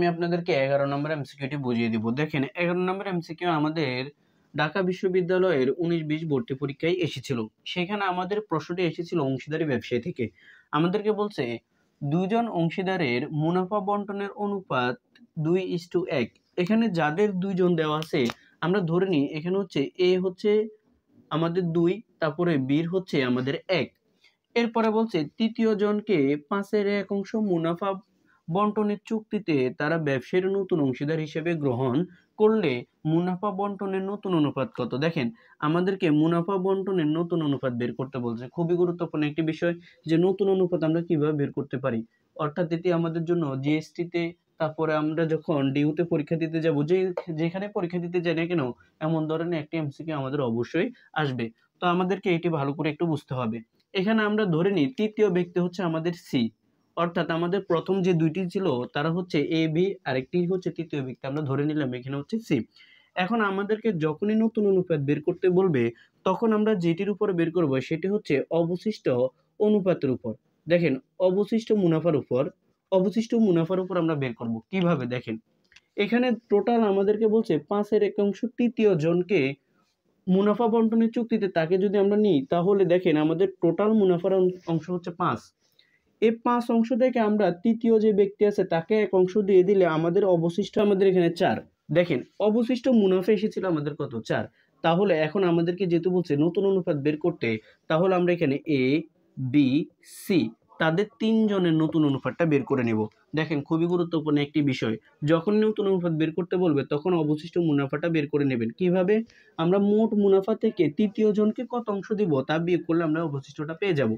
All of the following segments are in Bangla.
আমি আপনাদেরকে 11 নম্বর এমসিকিউটি বুঝিয়ে দিব। দেখেন 11 নম্বর এমসিকিউ আমাদের ঢাকা বিশ্ববিদ্যালয়ের 19-20 ভর্তি পরীক্ষায় এসেছিল। সেখানে আমাদের প্রশ্নটি এসেছিল অংশীদারি ব্যবসায়ী থেকে। আমাদেরকে বলছে দুজন অংশীদারের মুনাফা বন্টনের অনুপাত 2:1। এখানে যাদের দুইজন দেওয়া আছে আমরা ধরে নিই এখানে হচ্ছে এ হচ্ছে আমাদের 2, তারপরে বি হচ্ছে আমাদের 1। এরপরে বলছে তৃতীয় জনকে 5/1 মুনাফা বন্টনের চুক্তিতে তারা ব্যবসায়ীর নতুন অংশীদার হিসেবে গ্রহণ করলে মুনাফা বন্টনের নতুন অনুপাত কত। দেখেন আমাদেরকে মুনাফা বন্টনের নতুন অনুপাত বের করতে বলছে। খুবই গুরুত্বপূর্ণ একটি বিষয় যে নতুন অনুপাত আমরা কিভাবে বের করতে পারি। অর্থাৎ এটি আমাদের জন্য জিএসটিতে, তারপরে আমরা যখন ডিউতে পরীক্ষা দিতে যাব, যেখানে পরীক্ষা দিতে যাই না কেন এমন ধরনের একটি এমসিকিউ আমাদের অবশ্যই আসবে। তো আমাদেরকে এটি ভালো করে একটু বুঝতে হবে। এখানে আমরা ধরে নিই তৃতীয় ব্যক্তি হচ্ছে আমাদের সি, অর্থাৎ আমাদের প্রথম যে দুইটি ছিল তারা হচ্ছে এ বি, আরেকটি হচ্ছে তৃতীয় ব্যক্তি, আমরা ধরে নিলাম এখানে হচ্ছে সি। এখন আমাদেরকে যখনই নতুন অনুপাত বের করতে বলবে তখন আমরা যেটির উপর বের করব সেটি হচ্ছে অবশিষ্ট অনুপাতের উপর। দেখেন অবশিষ্ট মুনাফার উপর আমরা বের করব কিভাবে। দেখেন এখানে টোটাল আমাদেরকে বলছে 5/1 তৃতীয় জনকে মুনাফা বন্টনের চুক্তিতে তাকে যদি আমরা নিই তাহলে দেখেন আমাদের টোটাল মুনাফার অংশ হচ্ছে 5। এই 5 অংশ থেকে আমরা তৃতীয় যে ব্যক্তি আছে তাকে 1 অংশ দিয়ে দিলে আমাদের অবশিষ্ট আমাদের এখানে 4। দেখেন অবশিষ্ট মুনাফা এসেছিল আমাদের কত, 4। তাহলে এখন আমাদেরকে যেহেতু বলছে নতুন অনুপাত বের করতে, তাহলে আমরা এখানে এ বি সি তাদের 3 জনের নতুন অনুপাতটা বের করে নেব। দেখেন খুবই গুরুত্বপূর্ণ একটি বিষয়, যখন নতুন অনুপাত বের করতে বলবে তখন অবশিষ্ট মুনাফাটা বের করে নেবেন। কিভাবে? আমরা মোট মুনাফা থেকে তৃতীয় জনকে কত অংশ দিব তা বিয়োগ করলে আমরা অবশিষ্টটা পেয়ে যাব।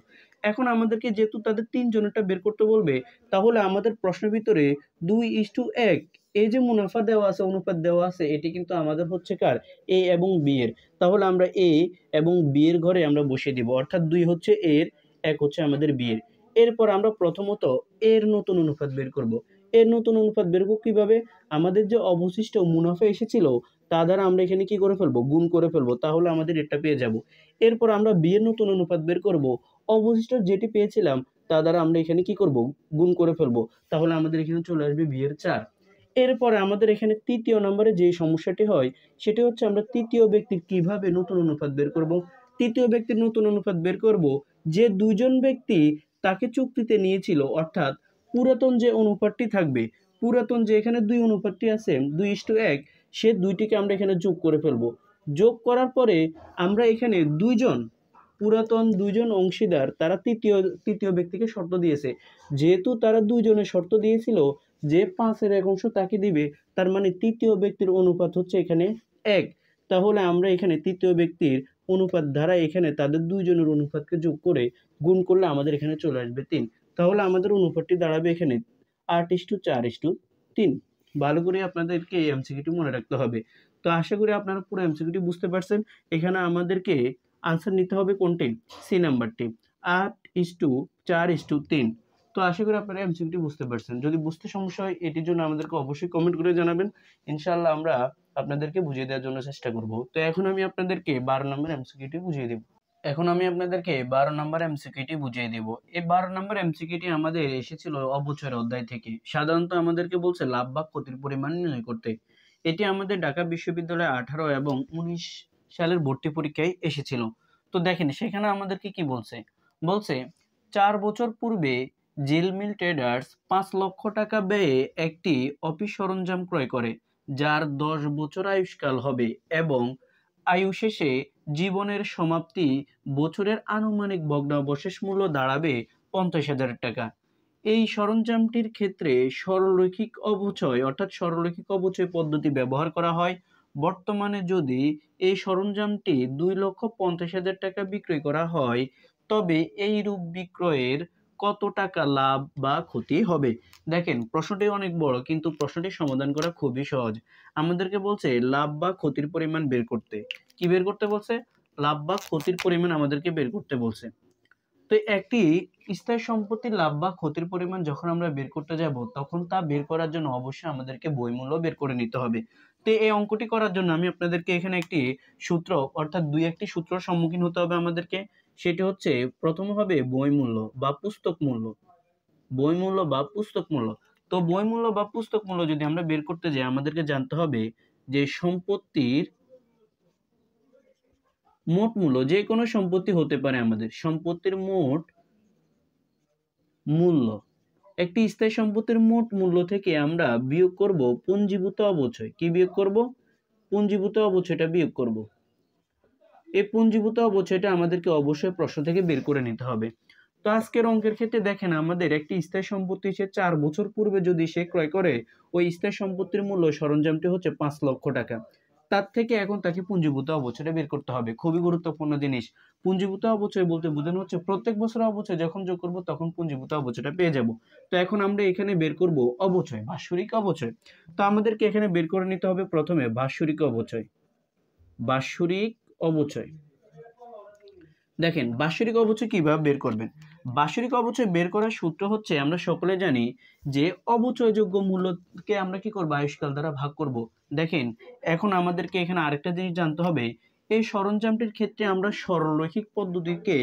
এখন আমাদেরকে যেহেতু তাদের 3 জনেরটা বের করতে বলবে তাহলে আমাদের প্রশ্নের ভিতরে 2:1 এই যে মুনাফা দেওয়া আছে, অনুপাত দেওয়া আছে, এটি কিন্তু আমাদের হচ্ছে কার, এ এবং বি এর। তাহলে আমরা এ এবং বি এর ঘরে আমরা বসিয়ে দিব, অর্থাৎ 2 হচ্ছে এর, 1 হচ্ছে আমাদের বি এর। এরপর আমরা প্রথমত এর নতুন অনুপাত বের করব। এর নতুন অনুপাত বের করব কিভাবে? আমাদের যে অবশিষ্ট মুনাফা এসেছিল তা দ্বারা আমরা এখানে কি করে ফেলবো, গুণ করে ফেলবো, তাহলে আমাদের এটা পেয়ে যাব। এরপর আমরা বি এর নতুন অনুপাত বের করব, অবশিষ্ট যেটি পেয়েছিলাম তা দ্বারা আমরা এখানে কি করব, গুণ করে ফেলবো, তাহলে আমাদের এখানে চলে আসবে বি এর 4। এরপরে আমাদের এখানে তৃতীয় নম্বরে যে সমস্যাটি হয় সেটি হচ্ছে আমরা তৃতীয় ব্যক্তির কিভাবে নতুন অনুপাত বের করব। তৃতীয় ব্যক্তির নতুন অনুপাত বের করব যে দুজন ব্যক্তি তাকে চুক্তিতে নিয়েছিল, অর্থাৎ পুরাতন যে অনুপাতটি থাকবে, পুরাতন যে এখানে 2 অনুপাতটি আছে 2:1, সে দুইটিকে আমরা এখানে যোগ করে ফেলবো। যোগ করার পরে আমরা এখানে পুরাতন দুইজন অংশীদার তারা তৃতীয় ব্যক্তিকে শর্ত দিয়েছে, যেহেতু তারা দুইজনের শর্ত দিয়েছিল যে 5/1 তাকে দিবে, তার মানে তৃতীয় ব্যক্তির অনুপাত হচ্ছে এখানে 1। তাহলে আমরা এখানে তৃতীয় ব্যক্তির অনুপাত দ্বারা এখানে তাদের দুইজনের অনুপাতকে যোগ করে গুণ করলে আমাদের এখানে চলে আসবে 3। তাহলে আমাদের অনুপাতটি দাঁড়াবে এখানে 8:4:3। ভালো করে আপনাদেরকে এই এমসিকিউটি মনে রাখতে হবে। তো আশা করি আপনারা পুরো এমসিকিউটি বুঝতে পারছেন। এখানে আমাদেরকে আনসার নিতে হবে কোনটি, সি নাম্বারটি, 8:4:3। তো আশা করি আপনারা এমসিকিউটি বুঝতে পারছেন। যদি বুঝতে সমস্যা হয় এটির জন্য আমাদেরকে অবশ্যই কমেন্ট করে জানাবেন। ইনশাআল্লাহ আমরা আপনাদেরকে বুঝিয়ে দেওয়ার জন্য চেষ্টা করব। তো এখন আমি আপনাদেরকে 12 নম্বর এমসিকিউটি বুঝিয়ে দেব। এই 12 নম্বর এমসিকিউটি আমাদের এসেছিল অবচয়ের অধ্যায় থেকে। সাধারণত আমাদেরকে বলছে লাভ বা ক্ষতির পরিমাণ নির্ণয় করতে। এটি আমাদের ঢাকা বিশ্ববিদ্যালয়ে 18 এবং 19 সালের ভর্তি পরীক্ষায় এসেছিল। তো দেখেন সেখানে আমাদেরকে কি বলছে, 4 বছর পূর্বে জিল মিল ট্রেডার্স 5 লক্ষ টাকা ব্যয়ে একটি অফিস সরঞ্জাম ক্রয় করে যার 10 বছর আয়ুষ্কাল হবে এবং আয়ু শেষে জীবনের সমাপ্তি বছরের আনুমানিক ভগ্নাবশেষ মূল্য দাঁড়াবে 50,000 টাকা। এই সরঞ্জামটির ক্ষেত্রে সরলরৈখিক অবচয় পদ্ধতি ব্যবহার করা হয়। বর্তমানে যদি এই সরঞ্জামটি 2,50,000 টাকা বিক্রয় করা হয় তবে এই রূপ বিক্রয়ের কত টাকা লাভ বা ক্ষতি হবে। দেখেন প্রশ্নটি অনেক বড় কিন্তু প্রশ্নটি সমাধান করা খুবই সহজ। আমাদেরকে বলছে লাভ বা ক্ষতির পরিমাণ বের করতে। কি বের করতে বলছে? লাভ বা ক্ষতির পরিমাণ আমাদেরকে বের করতে বলছে। তো একটি স্থায়ী সম্পত্তির লাভ বা ক্ষতির পরিমাণ যখন আমরা বের করতে যাব তখন তা বের করার জন্য অবশ্যই আমাদেরকে বইমূল্য বের করে নিতে হবে। তো এই অঙ্কটি করার জন্য আমি আপনাদেরকে এখানে একটি সূত্র, অর্থাৎ একটি সূত্রের সম্মুখীন হতে হবে আমাদেরকে। সেটি হচ্ছে প্রথম হবে বইমূল্য বা পুস্তক মূল্য। তো বই মূল্য বা পুস্তক মূল্য যদি আমরা বের করতে যাই আমাদেরকে জানতে হবে যে সম্পত্তির মোট মূল্য, যে কোনো সম্পত্তি হতে পারে, আমাদের সম্পত্তির মোট মূল্য, একটি স্থায়ী সম্পত্তির মোট মূল্য থেকে আমরা বিয়োগ করব পুঞ্জীভূত অবচয়। কি বিয়োগ করব? পুঞ্জীভূত অবচয়টা বিয়োগ করব। এই পুঞ্জীভূত অবচয়টা আমাদেরকে অবশ্যই প্রশ্ন থেকে বের করে নিতে হবে। তো আজকের অঙ্কের ক্ষেত্রে দেখেন, আমাদের একটি স্থায়ী সম্পত্তি সে 4 বছর পূর্বে যদি সে ক্রয় করে, ওই স্থায়ী সম্পত্তির মূল্য সরঞ্জামটি হচ্ছে 5 লক্ষ টাকা। তার থেকে এখন তাকে পুঞ্জীভূত অবচয়টা বের করতে হবে। খুবই গুরুত্বপূর্ণ জিনিস। পুঞ্জীভূত অবচয় বলতে বোঝানো হচ্ছে প্রত্যেক বছর অবচয় যখন যোগ করব তখন পুঞ্জীভূত অবচয়টা পেয়ে যাব। তো এখন আমরা এখানে বের করব অবচয়, বাৎসরিক অবচয়। তো আমাদেরকে এখানে বের করে নিতে হবে প্রথমে বাৎসরিক অবচয়। বাৎসরিক অবচয়, দেখেন বাৎসরিক অবচয় কিভাবে বের করবেন। বাৎসরিক অবচয় বের করার সূত্র হচ্ছে, আমরা সকলে জানি যে অবচয়যোগ্য মূল্যকে আমরা কি করব, আয়ুষ্কাল দ্বারা ভাগ করব। দেখেন এখন আমাদেরকে এখানে আরেকটা জিনিস জানতে হবে, এই সরঞ্জামটির ক্ষেত্রে আমরা সরলরৈখিক পদ্ধতিকে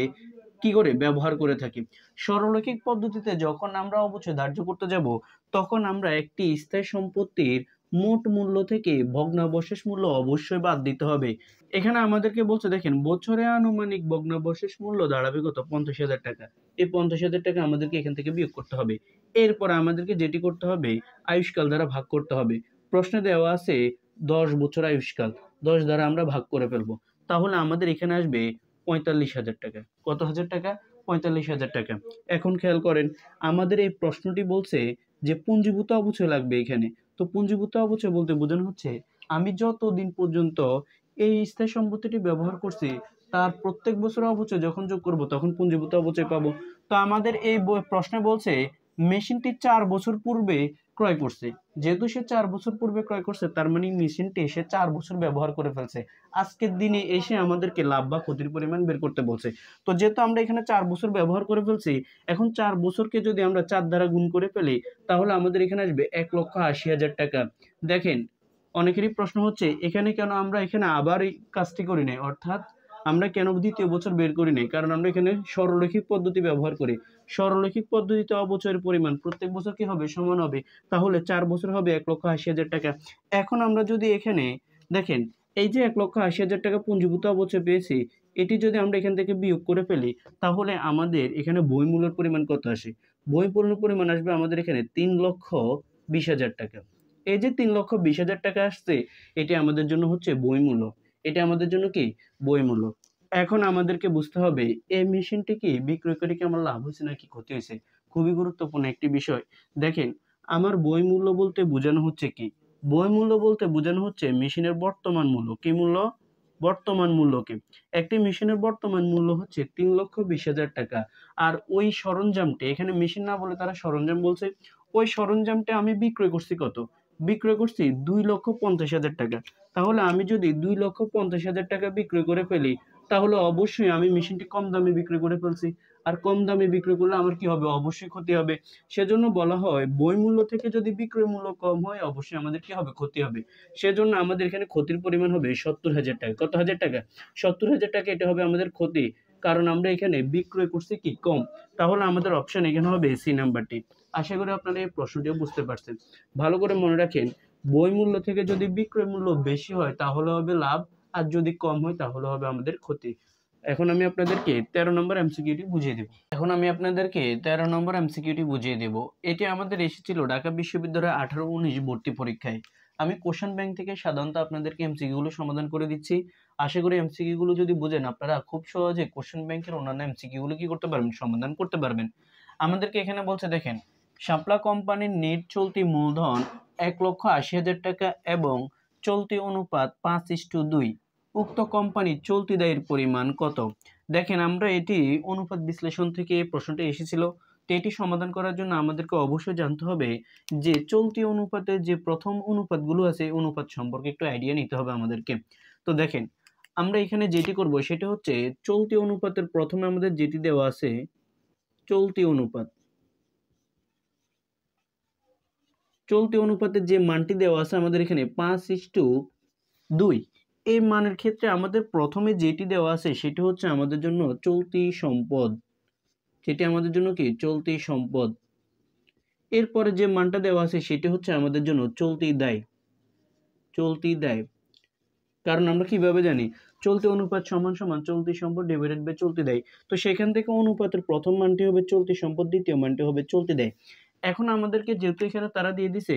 কি করে ব্যবহার করে থাকি। সরলরৈখিক পদ্ধতিতে যখন আমরা অবচয় ধার্য করতে যাব তখন আমরা একটি স্থায়ী সম্পত্তির মোট মূল্য থেকে ভগ্নাবশেষ মূল্য অবশ্যই বাদ দিতে হবে। এখানে আমাদেরকে বলছে, দেখেন বছরে আনুমানিক ভগ্নাবশেষ মূল্য দাঁড়াবে কত, 50,000 টাকা। এই 50,000 টাকা আমাদেরকে এখান থেকে বিয়োগ করতে হবে। এরপর আমাদেরকে যেটি করতে হবে, আয়ুষ্কাল দ্বারা ভাগ করতে হবে। প্রশ্নে দেওয়া আছে 10 বছর আয়ুষ্কাল, 10 দ্বারা আমরা ভাগ করে ফেলবো। তাহলে আমাদের এখানে আসবে 45,000 টাকা। কত হাজার টাকা? 45,000 টাকা। এখন খেয়াল করেন, আমাদের এই প্রশ্নটি বলছে যে পুঞ্জীভূত অবচয় লাগবে এখানে। তো পুঞ্জীভূত অবচয় বলতে বোঝানো হচ্ছে, আমি যতদিন পর্যন্ত এই স্থায়ী সম্পত্তিটি ব্যবহার করছি তার প্রত্যেক বছর অবচয় যখন যোগ করব তখন পুঞ্জীভূত অবচয় পাবো। তো আমাদের এই প্রশ্নে বলছে মেশিনটি 4 বছর পূর্বে ক্রয় করছে। যেহেতু সে 4 বছর পূর্বে ক্রয় করছে তার মানে মেশিনটি সে 4 বছর ব্যবহার করে ফেলছে। আজকের দিনে এসে আমাদেরকে লাভ বা ক্ষতির পরিমাণ বের করতে বলছে। তো যেহেতু আমরা এখানে 4 বছর ব্যবহার করে ফেলছি, এখন 4 বছরকে যদি আমরা 4 দ্বারা গুণ করে ফেলি তাহলে আমাদের এখানে আসবে 1,80,000 টাকা। দেখেন অনেকেরই প্রশ্ন হচ্ছে এখানে কেন আমরা এখানে আবার এই কাজটি করি নাই, অর্থাৎ আমরা কেন দ্বিতীয় বছর বের করি নাই, কারণ আমরা এখানে সরলরৈখিক পদ্ধতি ব্যবহার করি। সরলরৈখিক পদ্ধতিতে অবচয়ের পরিমাণ প্রত্যেক বছর কি হবে, সমান হবে। তাহলে 4 বছর হবে 1,80,000 টাকা। এখন আমরা যদি এখানে দেখেন এই যে 1,80,000 টাকা পুঞ্জীভূত অবচয় পেয়েছি, এটি যদি আমরা এখান থেকে বিয়োগ করে ফেলি তাহলে আমাদের এখানে বই মূল্যের পরিমাণ কত আসে? বই মূল্যের পরিমাণ আসবে আমাদের এখানে 3,20,000 টাকা। এই যে 3,20,000 টাকা আসছে, এটি আমাদের জন্য হচ্ছে বই মূল্য। এটা আমাদের জন্য কি, বই মূল্য। এখন আমাদেরকে বুঝতে হবে এই মেশিনটি কি বিক্রয় করে কি আমার লাভ হয়েছে নাকি ক্ষতি হয়েছে। খুবই গুরুত্বপূর্ণ একটি বিষয়। দেখেন আমার বই মূল্য বলতে বোঝানো হচ্ছে কি, বই মূল্য বলতে বোঝানো হচ্ছে মেশিনের বর্তমান মূল্য। কি মূল্য? বর্তমান মূল্যকে। একটি মেশিনের বর্তমান মূল্য হচ্ছে 3,20,000 টাকা। আর ওই সরঞ্জামটি, এখানে মেশিন না বলে তারা সরঞ্জাম বলছে, ওই সরঞ্জামটা আমি বিক্রয় করছি কত? বিক্রয় করছি 2,50,000 টাকা। তাহলে আমি যদি 2,50,000 টাকা বিক্রয় করে ফেলি তাহলে অবশ্যই আমি মেশিনটি কম দামে বিক্রি করে ফেলছি। আর কম দামে বিক্রি করলে আমার কি হবে, অবশ্যই ক্ষতি হবে। সেজন্য বলা হয় বই মূল্য থেকে যদি বিক্রয় মূল্য কম হয় অবশ্যই আমাদের কি হবে, ক্ষতি হবে। সেজন্য আমাদের এখানে ক্ষতির পরিমাণ হবে 70,000 টাকা। কত হাজার টাকা? 70,000 টাকা। এটা হবে আমাদের ক্ষতি, কারণ আমরা এখানে বিক্রয় করছি কি, কম। তাহলে আমাদের অপশন এখানে হবে সি নাম্বারটি। আশা করি আপনারা এই প্রশ্নটিও বুঝতে পারছেন। ভালো করে মনে রাখেন, বই মূল্য থেকে যদি বিক্রয় মূল্য বেশি হয় তাহলে হবে লাভ, আর যদি কম হয় তাহলে হবে আমাদের ক্ষতি। এখন আমি আপনাদেরকে 13 নম্বর এমসিকিউটি বুঝিয়ে দেব। এটি আমাদের এসেছিল ঢাকা বিশ্ববিদ্যালয়ের 18-19 ভর্তি পরীক্ষায়। আমি কোশ্চেন ব্যাংক থেকে সাধারণত আপনাদেরকে এমসিকিউ গুলো সমাধান করে দিচ্ছি। আশা করি এমসিকিউ গুলো যদি বুঝেন আপনারা খুব সহজে কোশ্চেন ব্যাংকের অন্যান্য এমসিকিউ গুলো কি করতে পারবেন, সমাধান করতে পারবেন। আমাদেরকে এখানে বলছে, দেখেন শাপলা কোম্পানির নেট চলতি মূলধন 1,80,000 টাকা এবং চলতি অনুপাত 5:2। উক্ত কোম্পানির চলতি দায়ের পরিমাণ কত? দেখেন আমরা এটি অনুপাত বিশ্লেষণ থেকে প্রশ্নটা এসেছিল। তো এটি সমাধান করার জন্য আমাদেরকে অবশ্যই জানতে হবে যে চলতি অনুপাতের যে প্রথম অনুপাতগুলো আছে এই অনুপাত সম্পর্কে একটু আইডিয়া নিতে হবে আমাদেরকে। তো দেখেন আমরা এখানে যেটি করব সেটা হচ্ছে চলতি অনুপাতের প্রথমে আমাদের যেটি দেওয়া আছে চলতি অনুপাত, চলতি অনুপাতের যে মানটি দেওয়া আছে আমাদের এখানে 5:2, এই মানের ক্ষেত্রে আমাদের প্রথমে যেটি দেওয়া আছে সেটি হচ্ছে আমাদের জন্য চলতি সম্পদ। সেটি আমাদের জন্য কি, চলতি সম্পদ। এরপরে যে মানটা দেওয়া আছে সেটি হচ্ছে আমাদের জন্য চলতি দায়। চলতি দায়, কারণ আমরা কিভাবে জানি চলতি অনুপাত সমান সমান চলতি সম্পদ ডিভাইডেড বাই চলতি দায়। তো সেখান থেকে অনুপাতের প্রথম মানটি হবে চলতি সম্পদ, দ্বিতীয় মানটি হবে চলতি দায়। এখন আমাদেরকে যেহেতু এখানে তারা দিয়ে দিছে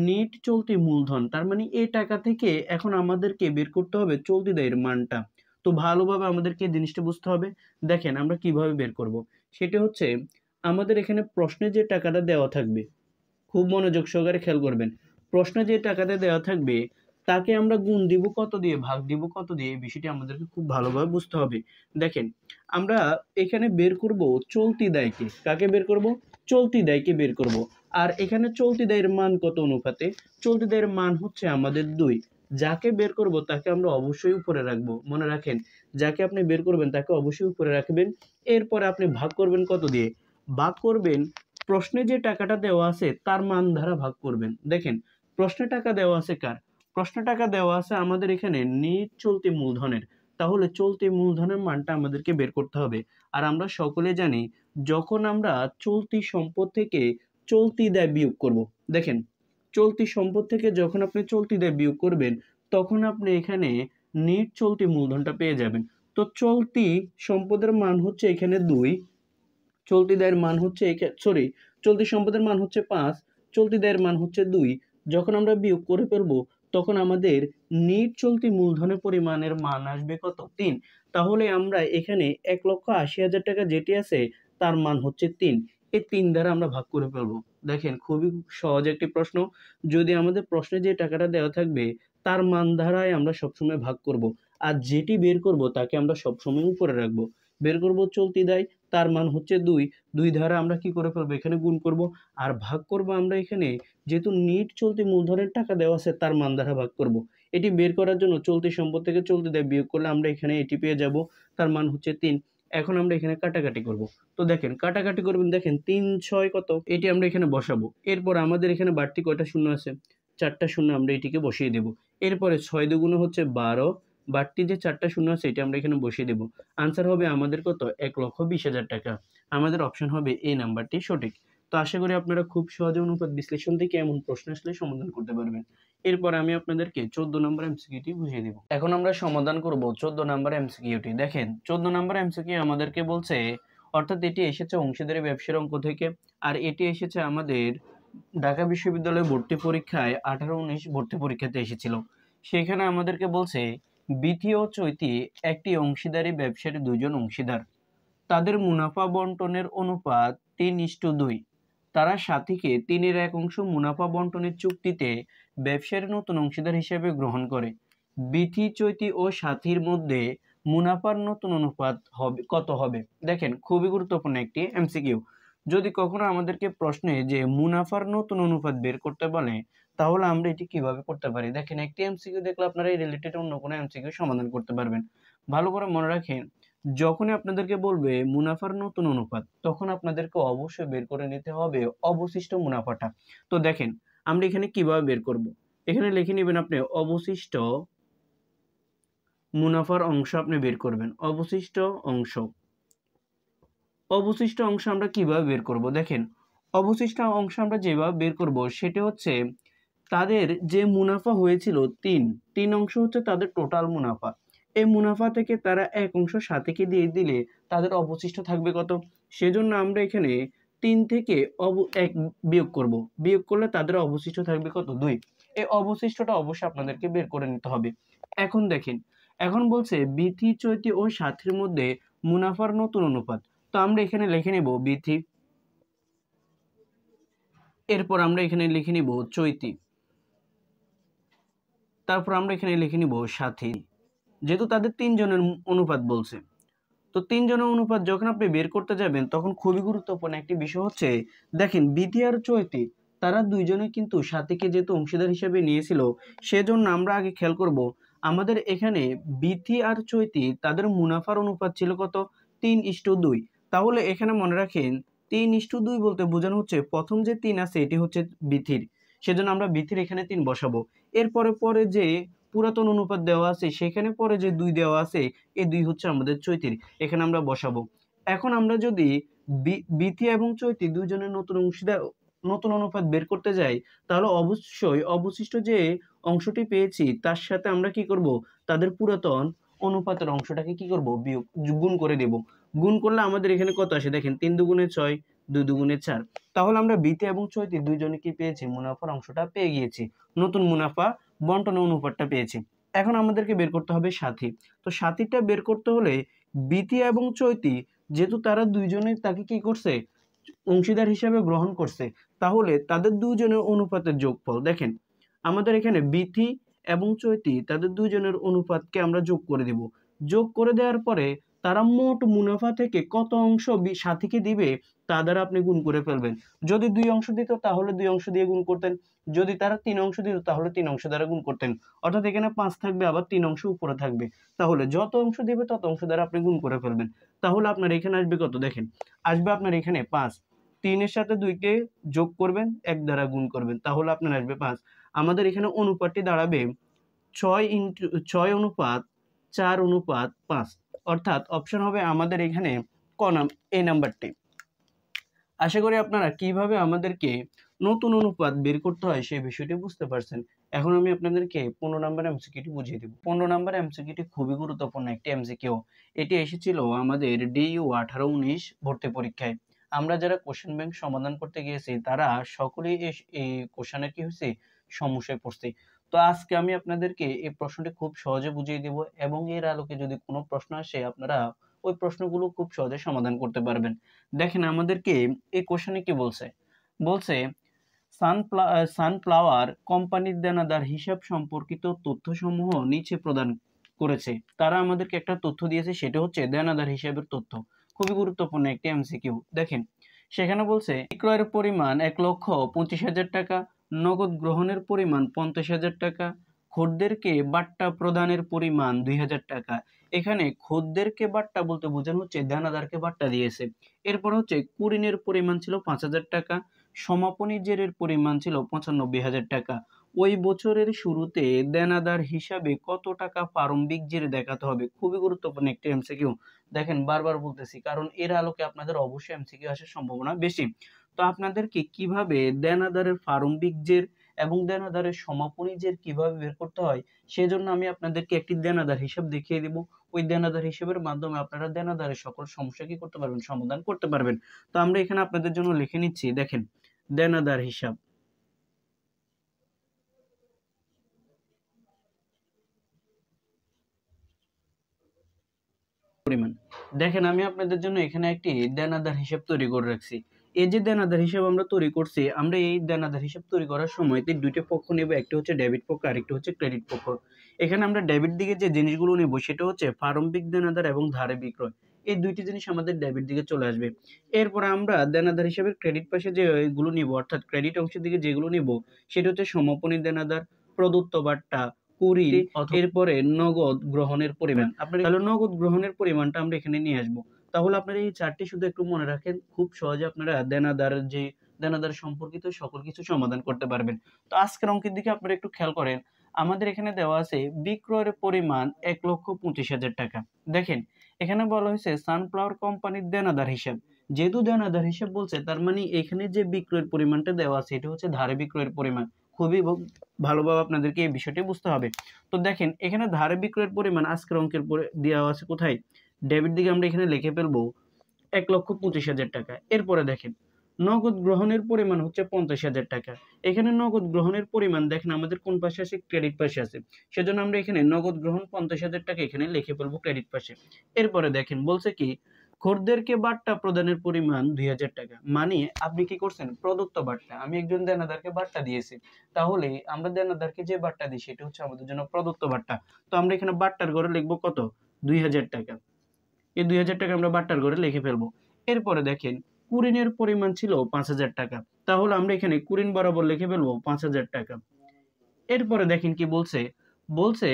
নিট চলতি মূলধন, তার মানে এই টাকা থেকে এখন আমাদেরকে বের করতে হবে চলতি দায়ের মানটা। তো ভালোভাবে আমাদেরকে এই জিনিসটা বুঝতে হবে। দেখেন আমরা কিভাবে বের করব, সেটা হচ্ছে আমাদের এখানে প্রশ্নে যে টাকাটা দেওয়া থাকবে, খুব মনোযোগ সহকারে খেয়াল করবেন, প্রশ্নে যে টাকাটা দেওয়া থাকবে তাকে আমরা গুণ দিব কত দিয়ে, ভাগ দিব কত দিয়ে, এই বিষয়টি আমাদেরকে খুব ভালোভাবে বুঝতে হবে। দেখেন আমরা এখানে বের করব চলতি দায়কে, কাকে বের করব, চলতি দায়কে বের করব। আর এখানে চলতি দায়ের মান কত অনুপাতে, চলতি দায়ের মান হচ্ছে আমাদের 2। যাকে বের করব তাকে আমরা অবশ্যই উপরে রাখবো, মনে রাখেন যাকে আপনি বের করবেন তাকে অবশ্যই উপরে রাখবেন। এরপরে আপনি ভাগ করবেন কত দিয়ে, ভাগ করবেন প্রশ্নে যে টাকাটা দেওয়া আছে তার মান দ্বারা ভাগ করবেন। দেখেন প্রশ্নে টাকা দেওয়া আছে কার, প্রশ্নে টাকা দেওয়া আছে আমাদের এখানে নিট চলতি মূলধনের, তাহলে চলতি মূলধনের মানটা আমাদেরকে বের করতে হবে। আর আমরা সকলে জানি যখন আমরা চলতি সম্পদ থেকে চলতি দায় বিয়োগ করব, দেখেন চলতি সম্পদ থেকে যখন আপনি চলতি দায় বিয়োগ করবেন তখন আপনি এখানে নিট চলতি মূলধনটা পেয়ে যাবেন। তো চলতি সম্পদের মান হচ্ছে এখানে 2, চলতি দায়ের মান হচ্ছে চলতি সম্পদের মান হচ্ছে 5, চলতি দায়ের মান হচ্ছে 2। যখন আমরা বিয়োগ করে ফেলবো তখন আমাদের নিট চলতি মূলধনের পরিমাণের মান আসবে কত, 3। তাহলে আমরা এখানে 1,80,000 টাকা যেটি আছে তার মান হচ্ছে 3। এই 3 দ্বারা আমরা ভাগ করে ফেলবো। দেখেন খুবই সহজ একটি প্রশ্ন। যদি আমাদের প্রশ্নে যে টাকাটা দেওয়া থাকবে তার মান দ্বারাই আমরা সবসময় ভাগ করব, আর যেটি বের করব তাকে আমরা সবসময় উপরে রাখবো। বের করব চলতি দায়, তার মান হচ্ছে 2, 2 দ্বারা আমরা কি করে ফেলবো, এখানে গুণ করব। আর ভাগ করব আমরা এখানে যেহেতু নিট চলতি মূলধনের টাকা দেওয়া আছে তার মান দ্বারা ভাগ করব। এটি বের করার জন্য চলতি সম্পদ থেকে চলতি দায় বিয়োগ করলে আমরা এখানে এটি পেয়ে যাব, তার মান হচ্ছে 3। এখন আমরা এখানে কাটাকাটি করব। তো দেখেন কাটাকাটি করবেন, দেখেন 3 6 কত, এটি আমরা এখানে বসাবো। এরপর আমাদের এখানে বাড়তি কয়টা শূন্য আছে, 4টা শূন্য, আমরা এটিকে বসিয়ে দেব। এরপরে 6 দুগুণ হচ্ছে 12, বাড়তি যে 4টা শূন্য আছে এটা আমরা এখানে বসিয়ে দেব। আনসার হবে আমাদের কত, 1,20,000 টাকা। আমাদের অপশন হবে এই নাম্বারটি সঠিক। তো আশা করি আপনারা খুব সহজে অনুপাত বিশ্লেষণ থেকে এমন প্রশ্ন আসলে সমাধান করতে পারবেন। এরপর আমি আপনাদেরকে 14 নম্বর এমসিকিউটি বুঝিয়ে দেব। এখন আমরা সমাধান করব 14 নম্বর এমসিকিউটি। দেখেন 14 নম্বর এমসিকিউ আমাদেরকে বলছে, অর্থাৎ এটি এসেছে অংশীদারি ব্যবসার অঙ্ক থেকে, আর এটি এসেছে আমাদের ঢাকা বিশ্ববিদ্যালয় ভর্তি পরীক্ষায় 18-19 ভর্তি পরীক্ষাতে এসেছিল। সেখানে আমাদেরকে বলছে বিথি ও চৈতি একটি অংশীদারি ব্যবসার দুজন অংশীদার, তাদের মুনাফা বন্টনের অনুপাত 3:2। তারা সাথীকে 3/1 মুনাফা বন্টনের চুক্তিতে ব্যবসার নতুন অংশীদার হিসেবে গ্রহণ করে। বিথি চৈতি ও সাথীর মধ্যে মুনাফার নতুন অনুপাত হবে কত হবে। দেখেন খুবই গুরুত্বপূর্ণ একটি এমসিকিউ। যদি কখনো আমাদেরকে প্রশ্নে যে মুনাফার নতুন অনুপাত বের করতে বলে তাহলে আমরা এটি কিভাবে করতে পারি। দেখেন একটি এমসিকিউ দেখলে আপনারা এই রিলেটেড অন্য কোনো এমসিকিউ সমাধান করতে পারবেন। ভালো করে মনে রাখেন, যখনই আপনাদেরকে বলবে মুনাফার নতুন অনুপাত তখন আপনাদেরকে অবশ্যই বের করে নিতে হবে অবশিষ্ট মুনাফাটা। তো দেখেন আমরা এখানে কিভাবে বের করব, এখানে লিখে নেবেন আপনি অবশিষ্ট মুনাফার অংশ আপনি বের করবেন। অবশিষ্ট অংশ, অবশিষ্ট অংশ আমরা কিভাবে বের করব, দেখেন অবশিষ্ট অংশ আমরা যেভাবে বের করব সেটা হচ্ছে তাদের যে মুনাফা হয়েছিল 3 অংশ হচ্ছে তাদের টোটাল মুনাফা। এই মুনাফা থেকে তারা 1 অংশ সাথীকে দিয়ে দিলে তাদের অবশিষ্ট থাকবে কত, সেজন্য আমরা এখানে 3 থেকে 1 বিয়োগ করব। বিয়োগ করলে তাদের অবশিষ্ট থাকবে কত, 2। এই অবশিষ্টটা অবশ্যই আপনাদেরকে বের করে নিতে হবে। এখন দেখেন, এখন বলছে বিথি চৈতি ও সাথীর মধ্যে মুনাফার নতুন অনুপাত। তো আমরা এখানে লিখে নেব বিথি, এরপর আমরা এখানে লিখে নিব চৈতি, তারপর আমরা এখানে লিখে নিব সাথী। যেহেতু তাদের 3 জনের অনুপাত বলছে, তো 3 জনের অনুপাত যখন আপনি বের করতে যাবেন তখন খুবই গুরুত্বপূর্ণ একটি বিষয় হচ্ছে, দেখেন বিথি আর চৈতি তারা দুইজনে কিন্তু সাথীকে যেহেতু অংশীদার হিসেবে নিয়েছিল সেজন্য আমরা আগে খেয়াল করব আমাদের এখানে বিথি আর চৈতি তাদের মুনাফার অনুপাত ছিল কত, 3:2। তাহলে এখানে মনে রাখেন 3:2 বলতে বোঝানো হচ্ছে প্রথম যে 3 আছে এটি হচ্ছে বিথির, সেজন্য আমরা বিথির এখানে 3 বসাবো। এরপরে পরে যে পুরাতন অনুপাত দেওয়া আছে সেখানে পরে যে 2 দেওয়া আছে এই 2 হচ্ছে আমাদের চৈতির, এখানে আমরা বসাবো। এখন আমরা যদি বিথি এবং চৈতি দুইজনের নতুন অংশীদার নতুন অনুপাত বের করতে যাই, তাহলে অবশ্যই অবশিষ্ট যে অংশটি পেয়েছি তার সাথে আমরা কি করব, তাদের পুরাতন অনুপাতের অংশটাকে কি করব, বিয়োগ গুণ করে দেব। গুণ করলে আমাদের এখানে কত আসে দেখেন, 3 দুগুণে 6, 2 দুগুণে 4। তাহলে আমরা বিতে এবং চৈতে দুইজনে কি পেয়েছি, মুনাফার অংশটা পেয়ে গিয়েছি, নতুন মুনাফা বন্টনের অনুপাতটা পেয়েছি। এখন আমাদেরকে বের করতে হবে সাথী। তো সাথীটা বের করতে হলে বিতি এবং চৈতি যেহেতু তারা দুইজনে তাকে কি করছে, অংশীদার হিসাবে গ্রহণ করছে, তাহলে তাদের দুজনের অনুপাতের যোগফল দেখেন, আমাদের এখানে বিথি এবং চৈতি তাদের দুজনের অনুপাতকে আমরা যোগ করে দিব। যোগ করে দেওয়ার পরে তারা মোট মুনাফা থেকে কত অংশ সাথীকে দিবে তা দ্বারা আপনি গুণ করে ফেলবেন। যদি 2 অংশ দিত তাহলে 2 অংশ দিয়ে গুণ করতেন, যদি তারা 3 অংশ দিত তাহলে 3 অংশ দ্বারা গুণ করতেন। অর্থাৎ এখানে 5 থাকবে, আবার 3 অংশ উপরে থাকবে, তাহলে যত অংশ দিবে তত অংশ দ্বারা আপনি গুণ করে ফেলবেন। তাহলে আপনার এখানে আসবে কত দেখেন, আসবে আপনার এখানে 5। 3 এর সাথে 2 কে যোগ করবেন, 1 দ্বারা গুণ করবেন, তাহলে আপনার আসবে 5। আমাদের এখানে অনুপাতটি দাঁড়াবে 6 অনুপাত 4 অনুপাত 5, অর্থাৎ অপশন হবে আমাদের এখানে ক এই নাম্বারটি। আশা করি আপনারা কিভাবে আমাদেরকে নতুন অনুপাত বের করতে হয় সেই বিষয়টি বুঝতে পারছেন। এখন আমি আপনাদেরকে 15 নাম্বার এমসিকিউটি বুঝিয়ে দেব। 15 নাম্বার এমসিকিউটি খুবই গুরুত্বপূর্ণ একটি এমসিকিউ। এটি এসেছিল আমাদের ডিইউ 18-19 ভর্তি পরীক্ষায়। আমরা যারা কোশ্চেন ব্যাংক সমাধান করতে গিয়েছি তারা সকলেই এই কোশ্চেনের কি হয়েছে, সমস্যায় পড়ছে। তো আজকে আমি আপনাদেরকে এই প্রশ্নটি খুব সহজে বুঝিয়ে দেব এবং এর আলোকে যদি কোনো প্রশ্ন আসে আপনারা ওই প্রশ্নগুলো খুব সহজে সমাধান করতে পারবেন। দেখেন আমাদেরকে এই কোশ্চেনে কি বলছে, বলছে সানফ্লাওয়ার কোম্পানির দেনাদার হিসাব সম্পর্কিত তথ্যসমূহ নিচে প্রদান করেছে। তারা আমাদেরকে একটা তথ্য দিয়েছে, সেটা হচ্ছে দেনাদার হিসাবের তথ্য। খুবই গুরুত্বপূর্ণ একটি এমসিকিউ। দেখেন সেখানে বলছে বিক্রয়ের পরিমাণ 1,25,000 টাকা, নগদ গ্রহণের পরিমাণ 50,000 টাকা, খদ্দেরকে বাট্টা প্রদানের পরিমাণ 2,000 টাকা। এখানে খদ্দেরকে বাট্টা বলতে বোঝানো হচ্ছে দেনাদারকে বাট্টা দিয়েছে। এরপর হচ্ছে কুরিনের পরিমাণ ছিল 5,000 টাকা, সমাপনী জেরের পরিমাণ ছিল 95,000 টাকা। ওই বছরের শুরুতে দেনাদার হিসাবে কত টাকা প্রারম্ভিক জেরে দেখাতে হবে। খুবই গুরুত্বপূর্ণ একটি এমসিকিউ। দেখেন বারবার বলতেছি কারণ এর আলোকে আপনাদের অবশ্যই এমসিকিউ আসার সম্ভাবনা বেশি। তো আপনাদেরকে কিভাবে দেনাদারের প্রারম্ভিক জের এবং দেনাদারের সমাপনী জের কিভাবে বের করতে হয় সেজন্য আমি আপনাদেরকে একটি দেনাদার হিসাব দেখিয়ে দিব। ওই দেনাদার হিসাবের মাধ্যমে আপনারা দেনাদারের সকল সমস্যা কি করতে পারবেন, সমাধান করতে পারবেন। তো আমরা এখানে আপনাদের জন্য লিখে নিচ্ছি, দেখেন দেনাদার হিসাব। পরিমাণ দেখেন আমি আপনাদের জন্য এখানে একটি দেনাদার হিসাব তৈরি করে রাখছি। এই যে দেনাদার হিসাব আমরা তৈরি করছি, আমরা এই দেনাদার হিসাব তৈরি করার সময় দুইটা পক্ষ নেব, একটা হচ্ছে ডেবিট পক্ষ আর একটা হচ্ছে ক্রেডিট পক্ষ। এখানে আমরা ডেবিট দিকে যে জিনিসগুলো নেব সেটা হচ্ছে প্রারম্ভিক দেনাদার এবং ধারে বিক্রয়। এই দুইটি জিনিস আমাদের ডেবিট দিকে চলে আসবে। এরপরে আমরা দেনাদার হিসাবে ক্রেডিট পাশে যেগুলো নিব, অর্থাৎ ক্রেডিট অংশের দিকে যেগুলো নিব সেটা হচ্ছে সমাপনী দেনাদার, প্রদত্ত বাট্টা, কুড়ি, এরপরে নগদ গ্রহণের পরিমাণ। আপনার তাহলে নগদ গ্রহণের পরিমাণটা আমরা এখানে নিয়ে আসব। তাহলে আপনারা এই চারটি শুধু একটু মনে রাখেন, খুব সহজে আপনারা দেনাদার সম্পর্কিত সকল কিছু সমাধান করতে পারবেন। তো আজকের অঙ্কের দিকে আপনারা একটু খেয়াল করেন, আমাদের এখানে দেওয়া আছে বিক্রয়ের পরিমাণ 1,25,000 টাকা। দেখেন এখানে বলা হয়েছে সানফ্লাওয়ার কোম্পানির দেনাদার হিসাব। যেহেতু দেনাদার হিসাব বলছে তার মানে এখানে যে বিক্রয়ের পরিমাণটা দেওয়া আছে এটা হচ্ছে ধারে বিক্রয়ের পরিমাণ। খুবই ভালোভাবে আপনাদেরকে এই বিষয়টি বুঝতে হবে। তো দেখেন এখানে ধারে বিক্রয়ের পরিমাণ আজকের অঙ্কের পরে দেওয়া আছে কোথায়, ডেবিট দিকে আমরা এখানে লিখে ফেলবো 1,25,000 টাকা। এরপরে দেখেন নগদ গ্রহণের পরিমাণ হচ্ছে 50,000 টাকা। এখানে নগদ গ্রহণের পরিমাণ দেখেন আমাদের কোন পাশে আছে, ক্রেডিট পাশে আছে, সেজন্য আমরা এখানে নগদ গ্রহণ 50,000 টাকা এখানে লিখে ফেলবো ক্রেডিট পাশে। এরপরে দেখেন বলছে কি খদ্দেরকে বাট্টা প্রদানের পরিমাণ 2,000 টাকা। মানে আপনি কি করছেন, প্রদত্ত বাট্টা, আমি একজন দেনাদারকে বাট্টা দিয়েছি, তাহলে আমরা দেনাদারকে যে বাট্টা দিই সেটা হচ্ছে আমাদের জন্য প্রদত্ত বাট্টা। তো আমরা এখানে বাট্টার ঘরে লিখবো কত, 2,000 টাকা। এই 2,000 টাকা আমরা বাট্টার ঘরে লিখে ফেলবো। এরপরে দেখেন কুরিনের পরিমাণ ছিল 5,000 টাকা, তাহলে আমরা এখানে কুরিন বরাবর লিখে ফেলবো 5,000 টাকা। এরপরে দেখেন কি বলছে, বলছে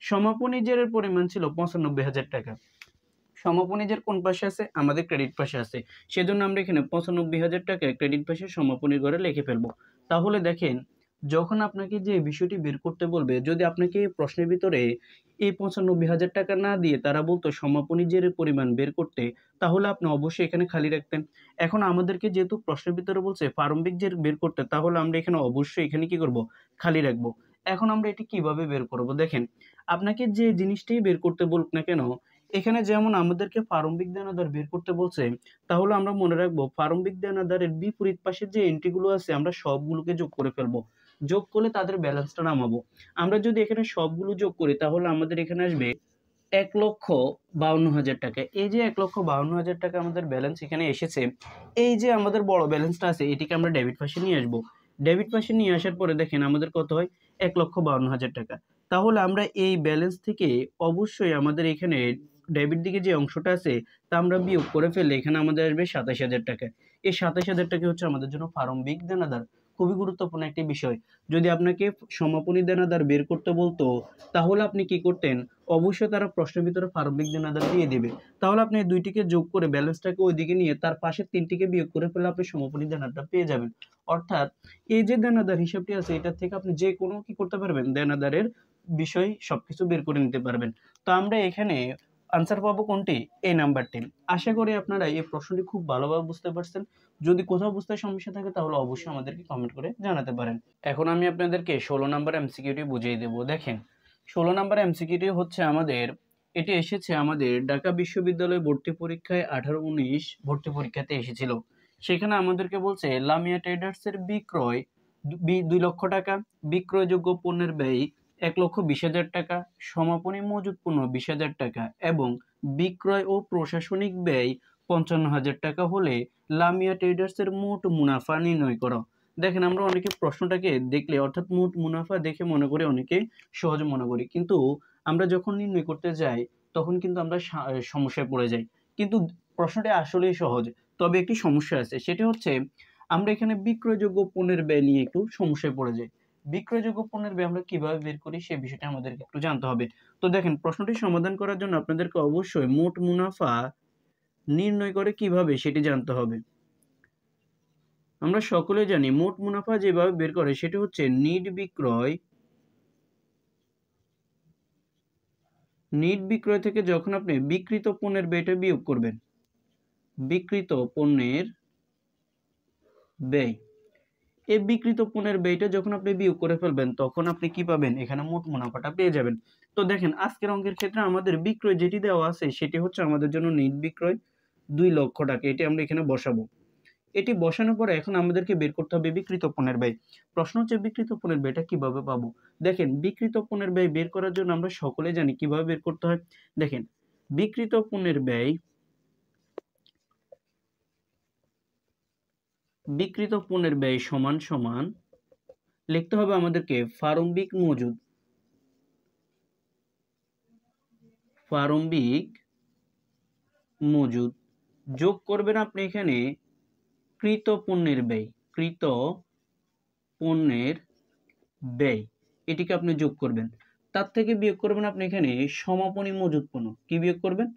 সমাপনী জেরের পরিমাণ ছিল 95,000 টাকা। সমাপনী জের কোন পাশে আছে, আমাদের ক্রেডিট পাশে আছে, সেজন্য আমরা এখানে 95,000 টাকা ক্রেডিট পাশে সমাপনীর ঘরে লিখে ফেলবো। তাহলে দেখেন যখন আপনাকে যে বিষয়টি বের করতে বলবে, যদি আপনাকে প্রশ্নের ভিতরে এই ৯৫,০০০ টাকা না দিয়ে তারা বলতো সমাপনী যে পরিমাণ বের করতে, তাহলে আপনি অবশ্যই এখানে খালি রাখতেন। এখন আমাদেরকে যেহেতু প্রশ্নের ভিতরে বলছে প্রারম্ভিক জের বের করতে, তাহলে আমরা এখানে অবশ্যই এখানে কি করব? খালি রাখবো। এখন আমরা এটি কিভাবে বের করব? দেখেন, আপনাকে যে জিনিসটাই বের করতে বলুক না কেন, এখানে যেমন আমাদেরকে প্রারম্ভিক দেনাদার বের করতে বলছে, তাহলে আমরা মনে রাখবো প্রারম্ভিক দেনাদারের বিপরীত পাশের যে এন্ট্রিগুলো আছে আমরা সবগুলোকে যোগ করে ফেলবো। যোগ করলে তাদের ব্যালেন্সটা নামাবো। আমরা যদি এখানে সবগুলো যোগ করি তাহলে আমাদের এখানে আসবে ১,৫২,০০০ টাকা। এই যে ১,৫২,০০০ টাকা আমাদের ব্যালেন্স এখানে এসেছে, এই যে আমাদের বড় ব্যালেন্সটা আছে এটিকে আমরা ডেবিট পাশে নিয়ে আসবো। ডেবিট পাশে নিয়ে আসার পরে দেখেন আমাদের কত হয়? ১,৫২,০০০ টাকা। তাহলে আমরা এই ব্যালেন্স থেকে অবশ্যই আমাদের এখানে ডেবিট দিকে যে অংশটা আছে তা আমরা বিয়োগ করে ফেললে এখানে আমাদের আসবে ২৭,০০০ টাকা। এই ২৭,০০০ টাকা হচ্ছে আমাদের জন্য প্রারম্ভিক দেনাদার। খুবই গুরুত্বপূর্ণ একটি বিষয়। যদি আপনাকে সমাপনী দেনাদার বের করতে বলতো, তাহলে আপনি কি করতেন? অবশ্যই তারা প্রশ্নের ভিতরে প্রারম্ভিক দেনাদার দিয়ে দিবে। তাহলে আপনি এই দুইটিকে যোগ করে ব্যালেন্সটাকে ওইদিকে নিয়ে তার পাশের তিনটিকে বিয়োগ করে ফেললে আপনি সমাপনী দেনাদারটা পেয়ে যাবেন। অর্থাৎ এই যে দেনাদার হিসাবটি আছে এটার থেকে আপনি যে কোনো কি করতে পারবেন? দেনাদারের বিষয় সবকিছু বের করে নিতে পারবেন। তো আমরা এখানে আনসার পাবো কোনটি? এই নাম্বারটি। আশা করি আপনারা এই প্রশ্নটি খুব ভালোভাবে বুঝতে পারছেন। যদি কোথাও বুঝতে সমস্যা থাকে তাহলে অবশ্যই আমাদেরকে কমেন্ট করে জানাতে পারেন। এখন আমি আপনাদেরকে ১৬ নাম্বার এমসিকিউটি বুঝিয়ে দেব। দেখেন, ১৬ নাম্বার এমসিকিউটি হচ্ছে আমাদের, এটি এসেছে আমাদের ঢাকা বিশ্ববিদ্যালয় ভর্তি পরীক্ষায় ১৮-১৯ ভর্তি পরীক্ষাতে এসেছিল। সেখানে আমাদেরকে বলছে লামিয়া ট্রেডার্সের বিক্রয় ২ লক্ষ টাকা, বিক্রয়যোগ্য পণ্যের ব্যয় ১,২০,০০০ টাকা, সমাপনী মজুত পণ্য ২০,০০০ টাকা এবং বিক্রয় ও প্রশাসনিক ব্যয় ৫৫,০০০ টাকা হলে লামিয়া ট্রেডার্সের মোট মুনাফা নির্ণয় করো। দেখেন, আমরা অনেকে প্রশ্নটাকে দেখলে অর্থাৎ মোট মুনাফা দেখে মনে করি, অনেকে সহজ মনে করি, কিন্তু আমরা যখন নির্ণয় করতে যাই তখন কিন্তু আমরা সমস্যায় পড়ে যাই। কিন্তু প্রশ্নটি আসলেই সহজ, তবে একটি সমস্যা আছে, সেটি হচ্ছে আমরা এখানে বিক্রয়যোগ্য পণ্যের ব্যয় নিয়ে একটু সমস্যায় পড়ে যাই। বিক্রয়যোগ্য পণ্যের ব্যয় আমরা কিভাবে বের করি সে বিষয়টা আমাদেরকে একটু জানতে হবে। তো দেখেন, প্রশ্নটি সমাধান করার জন্য আপনাদেরকে অবশ্যই মোট মুনাফা নির্ণয় করে কিভাবে সেটি জানতে হবে। আমরা সকলে জানি মোট মুনাফা যেভাবে বের করে সেটি হচ্ছে নিট বিক্রয় থেকে যখন আপনি বিক্রিত পণ্যের ব্যয়টা বিয়োগ করবেন, বিক্রিত পণ্যের ব্যয়, এই বিক্রিত পণ্যের ব্যয়টা যখন আপনি বিয়োগ করে ফেলবেন তখন আপনি কি পাবেন? এখানে মোট মুনাফাটা পেয়ে যাবেন। তো দেখেন, আজকের অঙ্কের ক্ষেত্রে আমাদের বিক্রয় যেটি দেওয়া আছে সেটি হচ্ছে আমাদের জন্য নিট বিক্রয় ২ লক্ষ টাকা। এটি আমরা এখানে বসাবো। এটি বসানোর পরে এখন আমাদেরকে বের করতে হবে বিক্রিত পণ্যের ব্যয়। প্রশ্ন হচ্ছে বিক্রিত পণ্যের ব্যয়টা কিভাবে পাবো? দেখেন, বিক্রিত পণ্যের ব্যয় বের করার জন্য আমরা সকলে জানি কিভাবে বের করতে হয়। দেখেন, বিক্রিত পণ্যের ব্যয় সমান সমান লিখতে হবে আমাদেরকে প্রারম্ভিক মজুদ যোগ করবেন আপনি এখানে কৃত পণ্যের ব্যয়, এটিকে আপনি যোগ করবেন। তার থেকে বিয়োগ করবেন আপনি এখানে সমাপনী মজুদ পণ্য। কি বিয়োগ করবেন?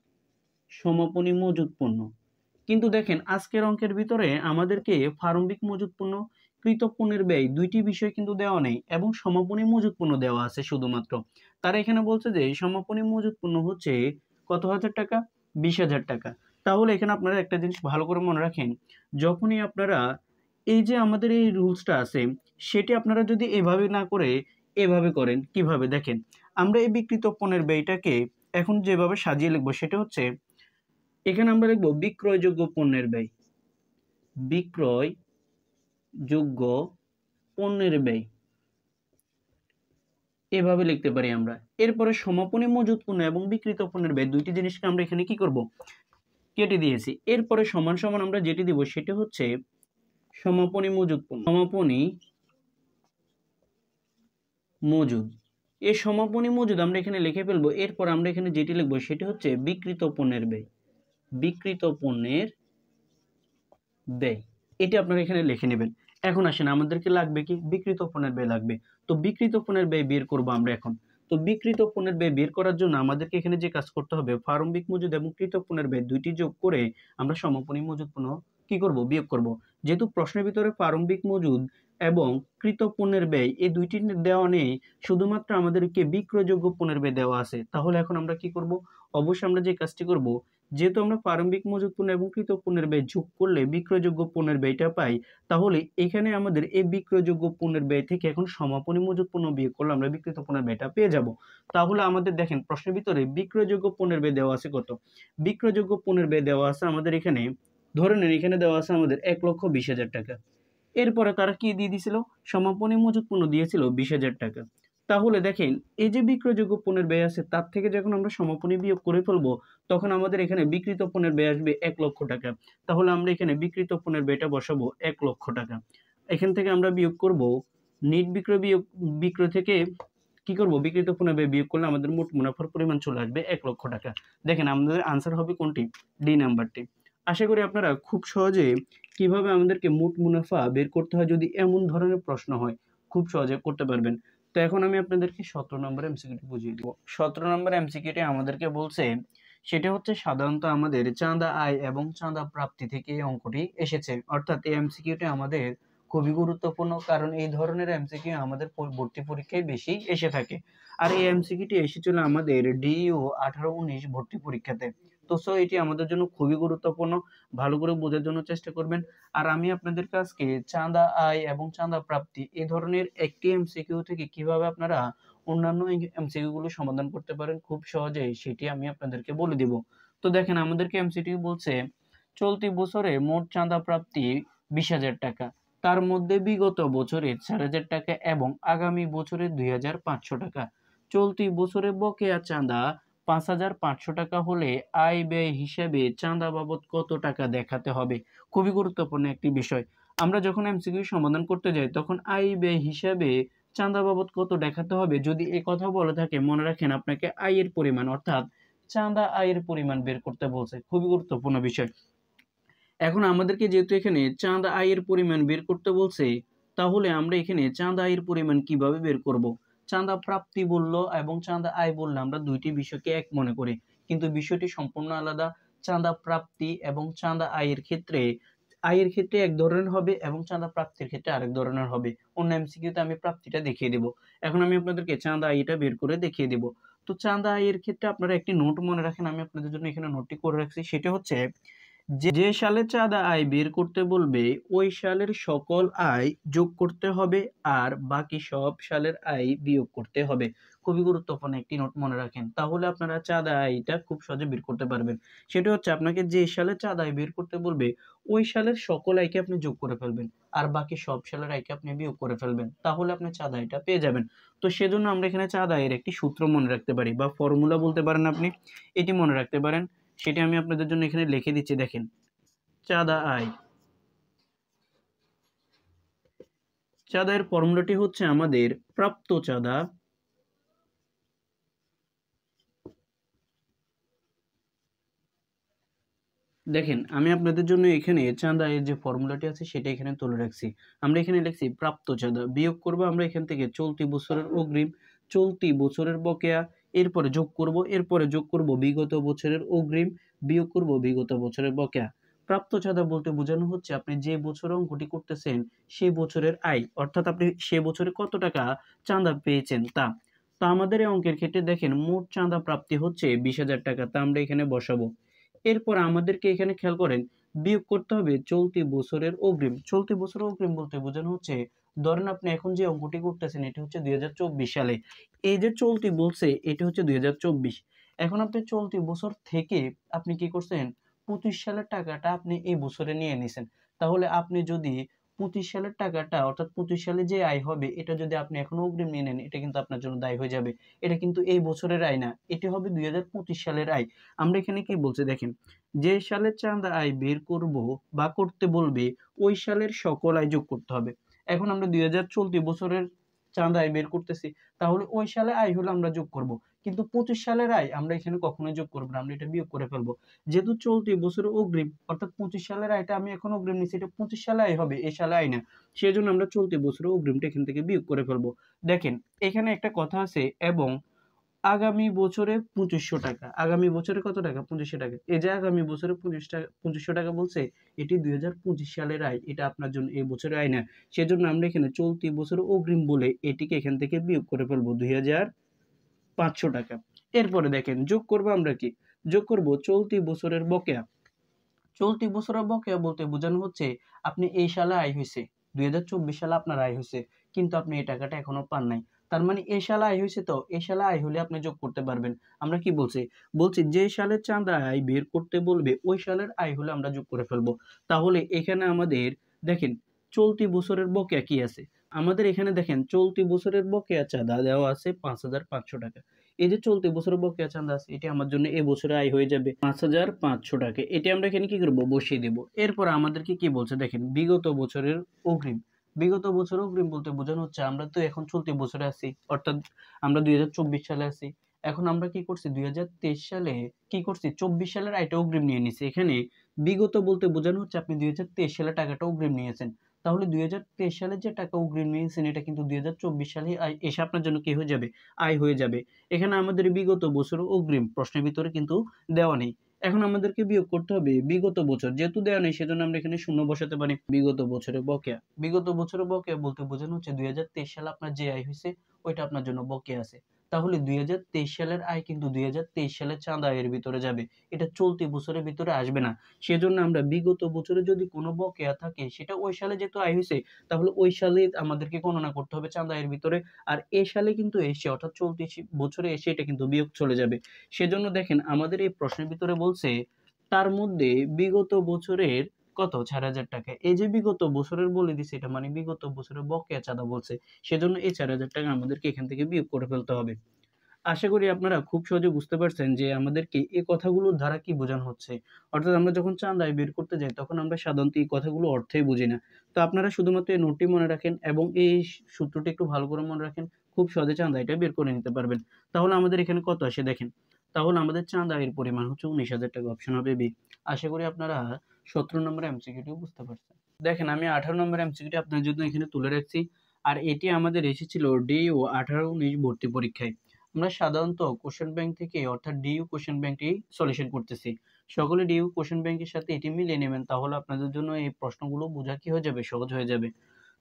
সমাপনী মজুদ পণ্য। কিন্তু দেখেন, আজকের অঙ্কের ভিতরে আমাদেরকে প্রারম্ভিক মজুদ পণ্য, কৃত পণ্যের ব্যয় দুইটি বিষয় কিন্তু দেওয়া নেই এবং সমাপনী মজুদ পণ্য দেওয়া আছে শুধুমাত্র। তারা এখানে বলছে যে সমাপনী মজুদ পণ্য হচ্ছে কত হাজার টাকা? ২০,০০০ টাকা। তাহলে এখানে আপনারা একটা জিনিস ভালো করে মনে রাখেন, যখনই আপনারা এই যে আমাদের এই রুলসটা আছে সেটি আপনারা যদি এভাবে না করে এভাবে করেন, কিভাবে? দেখেন, আমরা এই বিক্রিত পণ্যের ব্যয়টাকে এখন যেভাবে সাজিয়ে লিখবো সেটা হচ্ছে, এখানে আমরা লিখবো বিক্রয়যোগ্য পণ্যের ব্যয়, বিক্রয়যোগ্য পণ্যের ব্যয়, এভাবে লিখতে পারি আমরা। এরপরে সমাপনী মজুদ পণ্য এবং বিক্রিত পণ্যের ব্যয় দুইটি জিনিসকে আমরা এখানে কি করব? কেটে দিয়েছি। এরপরে সমান সমান আমরা যেটি দিব সেটা হচ্ছে সমাপনী মজুদ পণ্য, সমাপনী মজুদ। এই সমাপনী মজুদ আমরা এখানে লিখে ফেলবো। এরপর আমরা এখানে যেটি লিখবো সেটা হচ্ছে বিক্রিত পণ্যের ব্যয়, বিক্রিত পণ্যের ব্যয়, এটি আপনারা এখানে লিখে নেবেন। এখন আসেন, আমাদেরকে লাগবে কি? বিক্রিত পণ্যের ব্যয় লাগবে। তো বিক্রিত পণ্যের ব্যয় বের করবো আমরা এখন। তো বিক্রিত পণ্যের ব্যয় বের করার জন্য আমাদেরকে এখানে যে কাজ করতে হবে, প্রারম্ভিক মজুদ এবং কৃত পণ্যের ব্যয় দুইটি যোগ করে আমরা সমাপনী মজুদ পণ্য কি করব? বিয়োগ করব। যেহেতু প্রশ্নের ভিতরে প্রারম্ভিক মজুদ এবং কৃত পণ্যের ব্যয় এই দুইটি দেওয়া নেই, শুধুমাত্র আমাদেরকে বিক্রয়যোগ্য পণ্যের ব্যয় দেওয়া আছে। তাহলে এখন আমরা কি করব? অবশ্যই আমরা যে কাজটি করব, যেহেতু আমরা প্রারম্ভিক মজুত পণ্য এবং কৃত পণ্যের ব্যয় যোগ করলে বিক্রয়যোগ্য পণ্যের ব্যয়টা পাই, তাহলে এখানে আমাদের এই বিক্রয়যোগ্য পণ্যের ব্যয় থেকে এখন সমাপনী মজুত পণ্য বিয়োগ করলে আমরা বিক্রিত পণ্যের ব্যয়টা পেয়ে যাব। তাহলে আমাদের দেখেন প্রশ্নের ভিতরে বিক্রয়যোগ্য পণ্যের ব্যয় দেওয়া আছে কত? বিক্রয়যোগ্য পণ্যের ব্যয় দেওয়া আছে আমাদের এখানে, ধরে নেন এখানে দেওয়া আছে আমাদের 1,20,000 টাকা। এরপরে তারা কি দিয়ে দিয়েছিল? সমাপনী মজুত পণ্য দিয়েছিল 20,000 টাকা। তাহলে দেখেন এই যে বিক্রয়যোগ্য পণ্যের ব্যয় আছে তার থেকে যখন আমরা সমাপনী বিয়োগ করে ফেলবো, তখন আমাদের এখানে বিক্রিত পণ্যের ব্যয় আসবে 1,00,000 টাকা। তাহলে আমরা এখানে বিক্রিত পণ্যের ব্যয়টা বসাবো 1,00,000 টাকা। এখান থেকে আমরা বিয়োগ করব নিট বিক্রয় থেকে কি করব? বিক্রিত পণ্যের ব্যয় বিয়োগ করলে আমাদের মোট মুনাফার পরিমাণ চলে আসবে 1,00,000 টাকা। দেখেন আমাদের আনসার হবে কোনটি? ডি নাম্বারটি। আশা করি আপনারা খুব সহজে কিভাবে আমাদেরকে মোট মুনাফা বের করতে হয় যদি এমন ধরনের প্রশ্ন হয় খুব সহজে করতে পারবেন। তো এখন আমি আপনাদেরকে 17 নম্বর এমসিকিউটি বুঝিয়ে দেব। 17 নম্বর এমসিকিউটি আমাদেরকে বলছে, সেটা হচ্ছে সাধারণত আমাদের চাঁদা আয় এবং চাঁদা প্রাপ্তি থেকে এই অঙ্কটি এসেছে। অর্থাৎ এই এমসিকিউটি আমাদের খুবই গুরুত্বপূর্ণ, কারণ এই ধরনের এমসিকিউ আমাদের ভর্তি পরীক্ষায় বেশি এসে থাকে। আর এই এমসিকিউটি এসেছিল আমাদের ডিইও 18-19 ভর্তি পরীক্ষাতে। তো এটি আমাদের জন্য খুবই গুরুত্বপূর্ণ, ভালো করে বোঝার জন্য চেষ্টা করবেন। আর আমি আপনাদের কাছকে চাঁদা আয় এবং চাঁদা প্রাপ্তি এই ধরনের একটি এমসিকিউ থেকে কিভাবে আপনারা অন্যান্য এমসিকিউ গুলো সমাধান করতে পারেন খুব সহজেই, সেটি আমি আপনাদেরকে বলে দিব। তো দেখেন আমাদেরকে এমসিকিউ বলছে চলতি বছরে মোট চাঁদা প্রাপ্তি 20,000 টাকা, তার মধ্যে বিগত বছরে 4,000 টাকা এবং আগামী বছরে 2,500 টাকা। চলতি বছরে বকেয়া চাঁদা 5,500 টাকা হলে আয় ব্যয় হিসেবে চাঁদা বাবদ কত টাকা দেখাতে হবে। খুবই গুরুত্বপূর্ণ একটি বিষয়। আমরা যখন এমসিকিউ সমাধান করতে যাই তখন আয় ব্যয় হিসাবে চাঁদা বাবদ কত দেখাতে হবে যদি এই কথা বলে থাকে, মনে রাখেন আপনাকে আয়ের পরিমাণ অর্থাৎ চাঁদা আয়ের পরিমাণ বের করতে বলছে। খুবই গুরুত্বপূর্ণ বিষয়। এখন আমাদেরকে যেহেতু এখানে চাঁদা আয়ের পরিমাণ বের করতে বলছে, তাহলে আমরা এখানে চাঁদা আয়ের পরিমাণ কিভাবে বের করব? চাঁদা প্রাপ্তি বলল এবং চাঁদা আয় বললে আমরা দুইটি বিষয়কে এক মনে করি, কিন্তু বিষয়টি সম্পূর্ণ আলাদা। চাঁদা প্রাপ্তি এবং চাঁদা আয়ের ক্ষেত্রে এক ধরনের হবে এবং চাঁদা প্রাপ্তির ক্ষেত্রে আরেক ধরনের হবে। অন্য এমসিকিউতে আমি প্রাপ্তিটা দেখিয়ে দেব, এখন আমি আপনাদেরকে চাঁদা আয়টা বের করে দেখিয়ে দেব। তো চাঁদা আয়ের ক্ষেত্রে আপনারা একটি নোট মনে রাখেন, আমি আপনাদের জন্য এখানে নোটটি করে রাখছি। সেটা হচ্ছে যে সালে চাঁদা আয় বের করতে বলবে ওই সালের সকল আয় যোগ করতে হবে আর বাকি সব সালের আয় বিয়োগ করতে হবে। খুবই গুরুত্বপূর্ণ একটি নোট মনে রাখেন, তাহলে আপনারা চাঁদা আয়টা খুব সহজে বের করতে পারবেন। সেটা হচ্ছে আপনাকে যে সালে চাঁদা আয় বের করতে বলবে ওই সালের সকল আয়কে আপনি যোগ করে ফেলবেন আর বাকি সব সালের আয়কে আপনি বিয়োগ করে ফেলবেন, তাহলে আপনি চাঁদা আয়টা পেয়ে যাবেন। তো সেজন্য আমরা এখানে চাঁদা আয়ের একটি সূত্র মনে রাখতে পারি বা ফর্মুলা বলতে পারেন আপনি, এটি মনে রাখতে পারেন। সেটা আমি আপনাদের জন্য এখানে লিখে দিচ্ছি। দেখেন চাঁদা আয়, চাঁদার ফর্মুলাটি হচ্ছে আমাদের প্রাপ্ত চাঁদা দেখেন আমি আপনাদের জন্য এখানে চাঁদা এর যে ফর্মুলাটি আছে সেটা এখানে তুলে রাখছি। আমরা এখানে লিখছি প্রাপ্ত চাঁদা বিয়োগ করব আমরা এখান থেকে চলতি বছরের অগ্রিম, চলতি বছরের বকেয়া, এরপরে যোগ করব বিগত বছরের অগ্রিম, বিয়োগ করব বিগত বছরের বকেয়া। প্রাপ্ত চাঁদা বলতে বোঝানো হচ্ছে আপনি যে বছর অঙ্কটি করতেছেন সেই বছরের আয়, অর্থাৎ আপনি সে বছরে কত টাকা চাঁদা পেয়েছেন তা। তো আমাদের এই অঙ্কের ক্ষেত্রে দেখেন মোট চাঁদা প্রাপ্তি হচ্ছে 20,000 টাকা, তা আমরা এখানে বসাবো। এরপর আমাদেরকে এখানে খেয়াল করেন বিয়োগ করতে হবে চলতি বছরের অগ্রিম। চলতি বছরের অগ্রিম বলতে বোঝানো হচ্ছে ধরেন আপনি এখন যে অঙ্কটি করতেছেন এটি হচ্ছে 2024 সালে, এই যে চলতি বলছে এটি হচ্ছে 2024। এখন আপনি চলতি বছর থেকে আপনি কি করছেন 25 সালের টাকাটা আপনি এই বছরে নিয়ে নিছেন। তাহলে আপনি যদি 25 সালের টাকাটা অর্থাৎ 25 সালে যে আয় হবে এটা যদি আপনি এখন অগ্রিম নিয়ে নেন, এটা কিন্তু আপনার জন্য দায় হয়ে যাবে। এটা কিন্তু এই বছরের আয় না, এটি হবে 2025 সালের আয়। আমরা এখানে কি বলছে দেখেন, যে সালের চাঁদা আয় বের করব বা করতে বলবে ওই সালের সকল আয় যোগ করতে হবে। এখন আমরা 2024 বছরের চাঁদা আয় বের করতেছি, তাহলে ওই সালে আয় হলো আমরা যোগ করব, কিন্তু 25 সালের আয় আমরা এখানে কখনোই যোগ করব না, আমরা এটা বিয়োগ করে ফেলবো। যেহেতু চলতি বছরের অগ্রিম অর্থাৎ 25 সালের আয়টা আমি এখন অগ্রিম নিচ্ছি, এটা 25 সালে আয় হবে, এই সালে আয় না, সেই জন্য আমরা চলতি বছরের অগ্রিমটা এখান থেকে বিয়োগ করে ফেলবো। দেখেন এখানে একটা কথা আছে এবং আগামী বছরে 2500 টাকা, আগামী বছরে কত টাকা? 2500 টাকা। এই যে আগামী বছরে 2500 টাকা বলছে, এটি 2025 সালের আয়, এটা আপনার জন্য এই বছরের আয় না। সেজন্য আমরা এখানে চলতি বছর অগ্রিম বলে এটিকে এখান থেকে বিয়োগ করে ফেলবো 2500 টাকা। এরপরে দেখেন যোগ করবো আমরা কি? যোগ করব চলতি বছরের বকেয়া। চলতি বছরের বকেয়া বলতে বোঝানো হচ্ছে আপনি এই সালে আয় হয়েছে, 2024 সালে আপনার আয় হয়েছে, কিন্তু আপনি এই টাকাটা এখনো পান নাই। তার মানে এই সালে আয় হয়েছে, তো এই সালে আয় হলে আপনি যোগ করতে পারবেন। আমরা কি বলছি? বলছি যে সালের চাঁদা আয় বের করতে বলবে ওই সালের আয় হলে আমরা যোগ করে ফেলবো। তাহলে এখানে আমাদের দেখেন চলতি বছরের বকেয়া কি আছে? আমাদের এখানে দেখেন চলতি বছরের বকেয়া চাঁদা দেওয়া আছে 5500 টাকা। এই যে চলতি বছরের বকেয়া চাঁদা আছে, এটি আমার জন্য এ বছরে আয় হয়ে যাবে 5500 টাকা। এটি আমরা এখানে কি করব? বসিয়ে দেব। এরপর আমাদেরকে কি বলছে দেখেন, বিগত বছরের অগ্রিম। বিগত বছর অগ্রিম বলতে বোঝানো হচ্ছে আমরা তো এখন চলতি বছরে আছি, অর্থাৎ আমরা 2024 সালে আছি। এখন আমরা কি করছি? 2023 সালে কি করছি? 24 সালের আয়টা অগ্রিম নিয়ে নিছি। এখানে বিগত বলতে বোঝানো হচ্ছে আপনি 2023 সালে টাকাটা অগ্রিম নিয়েছেন। তাহলে 2023 সালে যে টাকা অগ্রিম নিয়েছেন এটা কিন্তু 2024 সালে এসে আপনার জন্য কি হয়ে যাবে? আয় হয়ে যাবে। এখানে আমাদের বিগত বছর অগ্রিম প্রশ্নের ভিতরে কিন্তু দেওয়া নেই। এখন আমাদেরকে বিয়োগ করতে হবে বিগত বছর, যেহেতু দেওয়া নেই সেজন্য আমরা এখানে শূন্য বসাতে পারি। বিগত বছরের বকেয়া, বিগত বছরের বকেয়া বলতে বোঝানো হচ্ছে 2023 সালে আপনার যে আয় হয়েছে ওইটা আপনার জন্য বকেয়া আছে। তাহলে 2023 সালের আয় কিন্তু 2023 সালের চাঁদা আয়ের ভিতরে যাবে, এটা চলতি বছরের ভিতরে আসবে না। সেজন্য আমরা বিগত বছরে যদি কোনো বকেয়া থাকে সেটা ওই সালে যেহেতু আয় হয়েছে, তাহলে ওই সালে আমাদেরকে গণনা করতে হবে চাঁদা আয়ের ভিতরে। আর এ সালে কিন্তু এসে, অর্থাৎ চলতি বছরে এসে এটা কিন্তু বিয়োগ চলে যাবে। সেজন্য দেখেন আমাদের এই প্রশ্নের ভিতরে বলছে তার মধ্যে বিগত বছরের কত? 4000 টাকা। এই যে বিগত বছরের বলে দিছে, এটা মানে বিগত বছরের বকেয়া চাঁদা বলছে। সেজন্য এই 4000 টাকা আমাদেরকে এখান থেকে বিয়োগ করে ফেলতে হবে। আশা করি আপনারা খুব সহজে বুঝতে পারছেন যে আমাদেরকে এই কথাগুলোর দ্বারা কি বোঝানো হচ্ছে। অর্থাৎ আমরা যখন চাঁদা আয় বের করতে যাই তখন আমরা সাধারণত এই কথাগুলো অর্থেই বুঝি না। তো আপনারা শুধুমাত্র এই নোটটি মনে রাখেন এবং এই সূত্রটি একটু ভালো করে মনে রাখেন। খুব সহজে চাঁদা আয়টা বের করে নিতে পারবেন। তাহলে আমাদের এখানে কত আসে দেখেন। তাহলে আমাদের চাঁদা আয়ের পরিমাণ হচ্ছে 19,000 টাকা, অপশন হবে বি। আশা করি আপনারা 17 নম্বর এমসিকিউটি বুঝতে পারছেন। দেখেন আমি 18 নম্বর এমসিকিউটি আপনার জন্য এখানে তুলে রাখছি। আর এটি আমাদের এসেছিল ডিইউ 18-19 ভর্তি পরীক্ষায়। আমরা সাধারণত কোশ্চেন ব্যাংক থেকে, অর্থাৎ ডিইউ কোশ্চেন ব্যাংকটি সলিউশন করতেছি। সকলে ডিইউ কোশ্চেন ব্যাংকের সাথে এটি মিলিয়ে নেবেন, তাহলে আপনাদের জন্য এই প্রশ্নগুলো বোঝা কি হয়ে যাবে? সহজ হয়ে যাবে।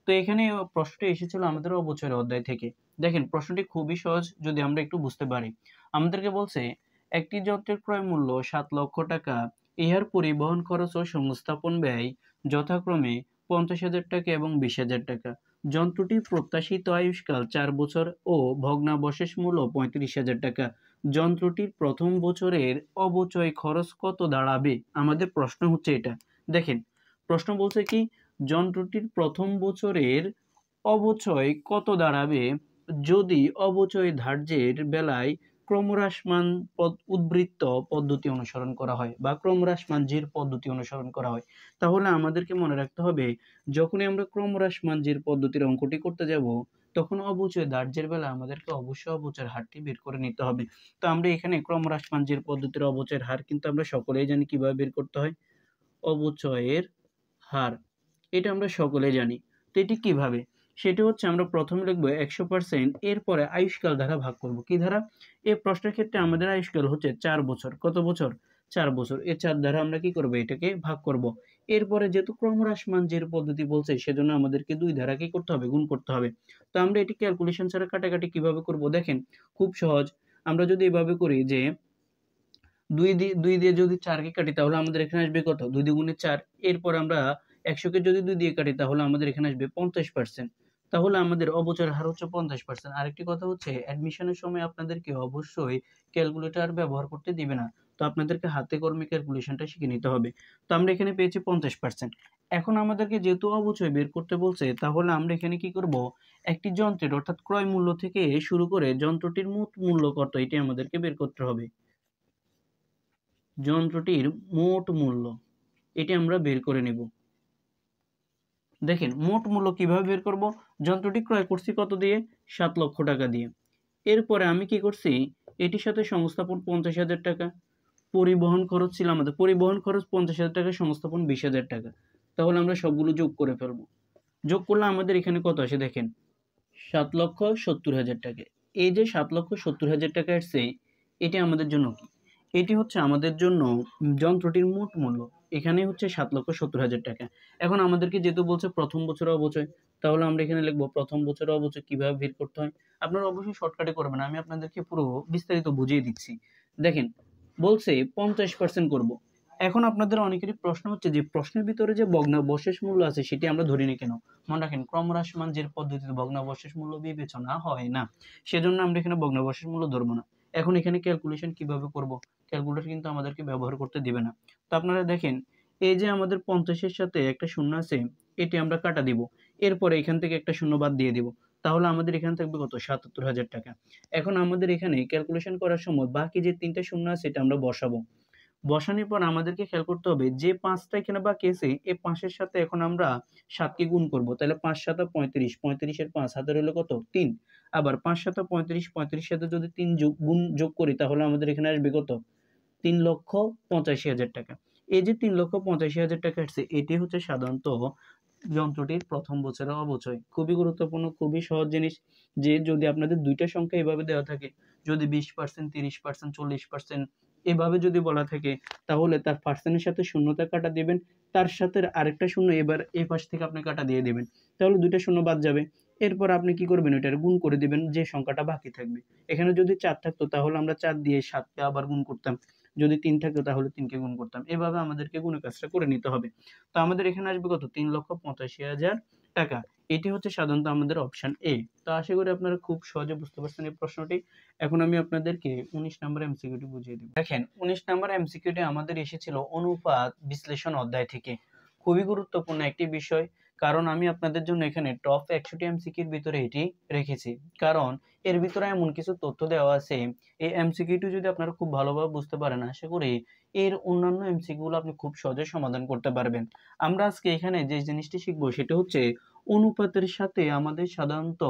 তো এখানে প্রশ্নটি এসেছিল আমাদের অবচয়ের অধ্যায় থেকে। দেখেন প্রশ্নটি খুবই সহজ যদি আমরা একটু বুঝতে পারি। আমাদেরকে বলছে একটি যন্ত্রের ক্রয় মূল্য 7 লক্ষ টাকা, ইহার পরিবহন খরচ ও সংস্থাপন ব্যয় যথাক্রমে 50,000 টাকা এবং 20,000 টাকা। যন্ত্রটির প্রত্যাশিত আয়ুষ্কাল 4 বছর ও ভগ্নাবশেষ মূল্য 35,000 টাকা। যন্ত্রটির প্রথম বছরের অবচয় খরচ কত দাঁড়াবে? আমাদের প্রশ্ন হচ্ছে এটা। দেখেন প্রশ্ন বলছে কি, যন্ত্রটির প্রথম বছরের অবচয় কত দাঁড়াবে যদি অবচয় ধার্যের বেলায় ক্রমহ্রাসমান উদ্বৃত্ত পদ্ধতি অনুসরণ করা হয় বা ক্রমহ্রাসমান জের পদ্ধতি অনুসরণ করা হয়। তাহলে আমাদেরকে মনে রাখতে হবে যখনই আমরা ক্রমহ্রাসমান জের পদ্ধতির অঙ্কটি করতে যাব তখন অবচয় ধার্যের বেলা আমাদেরকে অবশ্যই অবচয়ের হারটি বের করে নিতে হবে। তো আমরা এখানে ক্রমহ্রাসমান জের পদ্ধতির অবচয়ের হার কিন্তু আমরা সকলেই জানি কিভাবে বের করতে হয়। অবচয়ের হার, এটা আমরা সকলে জানি। তো এটি কিভাবে? সেটি হচ্ছে আমরা প্রথমে লিখব 100%, এরপরে আয়ুষ্কাল দ্বারা ভাগ করব। কি দ্বারা? এই প্রশ্নের ক্ষেত্রে আমাদের আয়ুষ্কাল হচ্ছে 4 বছর। কত বছর? 4 বছর। এই 4 দ্বারা আমরা কি করব? এটাকে ভাগ করব। এরপরে যেহেতু ক্রমহ্রাসমান জের পদ্ধতি বলছে সেজন্য আমাদেরকে 2 দ্বারা কি করতে হবে? গুণ করতে হবে। তো আমরা এটি ক্যালকুলেশন ছাড়া কাটাকাটি কিভাবে করব? দেখেন খুব সহজ। আমরা যদি এভাবে করি যে 2 দিয়ে যদি 4 কে কাটি তাহলে আমাদের এখানে আসবে কত? 2 দ্বিগুণে 4। এরপর আমরা 100 কে যদি 2 দিয়ে কাটি তাহলে আমাদের এখানে আসবে 50%। তাহলে আমাদের অবচয়ের হার হচ্ছে 50%। আরেকটি কথা হচ্ছে অ্যাডমিশনের সময় আপনাদেরকে অবশ্যই ক্যালকুলেটর ব্যবহার করতে দিবে না। তো আপনাদেরকে হাতে কলমে ক্যালকুলেশনটা শিখে নিতে হবে। তো আমরা এখানে পেয়েছি 50%। এখন আমাদেরকে যেহেতু অবচয় বের করতে বলছে তাহলে আমরা এখানে কি করব? একটি যন্ত্রের, অর্থাৎ ক্রয় মূল্য থেকে শুরু করে যন্ত্রটির মোট মূল্য কত এটি আমাদেরকে বের করতে হবে। যন্ত্রটির মোট মূল্য এটি আমরা বের করে নেব। দেখেন মোট মূল্য কিভাবে বের করব? যন্ত্রটি ক্রয় করছি কত দিয়ে? 7 লক্ষ টাকা দিয়ে। এরপরে আমি কি করছি? এটির সাথে সংস্থাপন 50,000 টাকা, পরিবহন খরচ ছিল আমাদের, পরিবহন খরচ 50,000 টাকা, সংস্থাপন 20,000 টাকা। তাহলে আমরা সবগুলো যোগ করে ফেলবো। যোগ করলে আমাদের এখানে কত আসে দেখেন, 7,70,000 টাকা। এই যে 7,70,000 টাকা আসছে, এটি আমাদের জন্য কি? এটি হচ্ছে আমাদের জন্য যন্ত্রটির মোট মূল্য। এখানে হচ্ছে 7,70,000 টাকা। এখন আমাদেরকে যেহেতু বলছে প্রথম বছরের অবচয়, তাহলে আমরা এখানে লিখব প্রথম বছরের অবচয় কিভাবে বের করতে হয়। আপনারা অবশ্যই শর্টকাটে করবেন, আমি আপনাদেরকে পুরো বিস্তারিত বুঝিয়ে দিচ্ছি। দেখেন, বলছে 50% করব। এখন আপনাদের অনেকেরই প্রশ্ন হচ্ছে যে প্রশ্নের ভিতরে যে ভগ্নাবশেষ মূল্য আছে সেটি আমরা ধরিনি কেন? মনে রাখেন, ক্রমহ্রাসমান জের পদ্ধতিতে ভগ্নাবশেষ মূল্য বিবেচনা হয় না, সেজন্য আমরা এখানে ভগ্নাবশেষ মূল্য ধরবো না। এখন এখানে ক্যালকুলেশন কিভাবে করব? ক্যালকুলেটর কিন্তু আমাদেরকে ব্যবহার করতে দিবে না। তো আপনারা দেখেন, এই যে আমাদের 50-এর সাথে একটা শূন্য আছে, এটি আমরা কাটা দিব। এরপরে এখান থেকে একটা শূন্য বাদ দিয়ে দিব। তাহলে আমাদের এখানে থাকবে কত? 77,000 টাকা। এখন আমাদের এখানে ক্যালকুলেশন করার সময় বাকি যে 3টা শূন্য আছে এটা আমরা বসাবো। বসানোর পর আমাদেরকে খেয়াল করতে হবে যে 5টা এখানে বাকি আছে, এই 5-এর সাথে এখন আমরা 7 কে গুণ করব। তাহলে 5 7 35, 35 এর 5 হাতের হলো কত? 3। আবার 5 7 35, 35 সাথে যদি 3 যোগ করি তাহলে আমাদের এখানে আসবে কত? 3,85,000 টাকা। এই যে 3,85,000 টাকা আসছে, এটি হচ্ছে সাধারণত যন্ত্রটির প্রথম বছরের অবচয়। খুবই গুরুত্বপূর্ণ, খুবই সহজ জিনিস, যে যদি আপনাদের দুইটা সংখ্যা এভাবে দেওয়া থাকে, যদি 20%, 30%, 40% এভাবে যদি বলা থাকে, তাহলে তার পার্সেন্টের সাথে শূন্যতা কাটা দিবেন, তার সাথে আরেকটা শূন্য এবার এই পাশ থেকে আপনি কাটা দিয়ে দিবেন। তাহলে দুইটা শূন্য বাদ যাবে। এরপর আপনি কি করবেন? এটার গুণ করে দিবেন যে সংখ্যাটা বাকি থাকবে। এখানে যদি 4 থাকতো তাহলে আমরা 4 দিয়ে 7 কে আবার গুণ করতাম। যদি 3 থাকতো তাহলে 3 কে গুণ করতাম। এভাবে আমাদেরকে গুণের কাজটা করে নিতে হবে। তো আমাদের এখানে আসবে কত? 3,85,000 টাকা। এটি হচ্ছে সাধারণত আমাদের অপশন এ। তো আশা করি আপনারা খুব সহজে বুঝতে পারছেন এই প্রশ্নটি। এখন আমি আপনাদেরকে 19 নাম্বার এমসিকিউটি বুঝিয়ে দেব। দেখেন, 19 নাম্বার এমসিকিউটি আমাদের এসেছিল অনুপাত বিশ্লেষণ অধ্যায় থেকে। খুবই গুরুত্বপূর্ণ একটি বিষয়, কারণ আমি আপনাদের জন্য এখানে টপ 100টি এমসিকিউর ভিতরে এটি রেখেছি। কারণ এর ভিতরে এমন কিছু তথ্য দেওয়া আছে, এই এমসিকিউটি যদি আপনারা খুব ভালোভাবে বুঝতে পারেন, আশা করি এর অন্যান্য এমসিকিউগুলো আপনি খুব সহজে সমাধান করতে পারবেন। আমরা আজকে এখানে যে জিনিসটি শিখবো সেটা হচ্ছে অনুপাতের সাথে আমাদের সাধারণত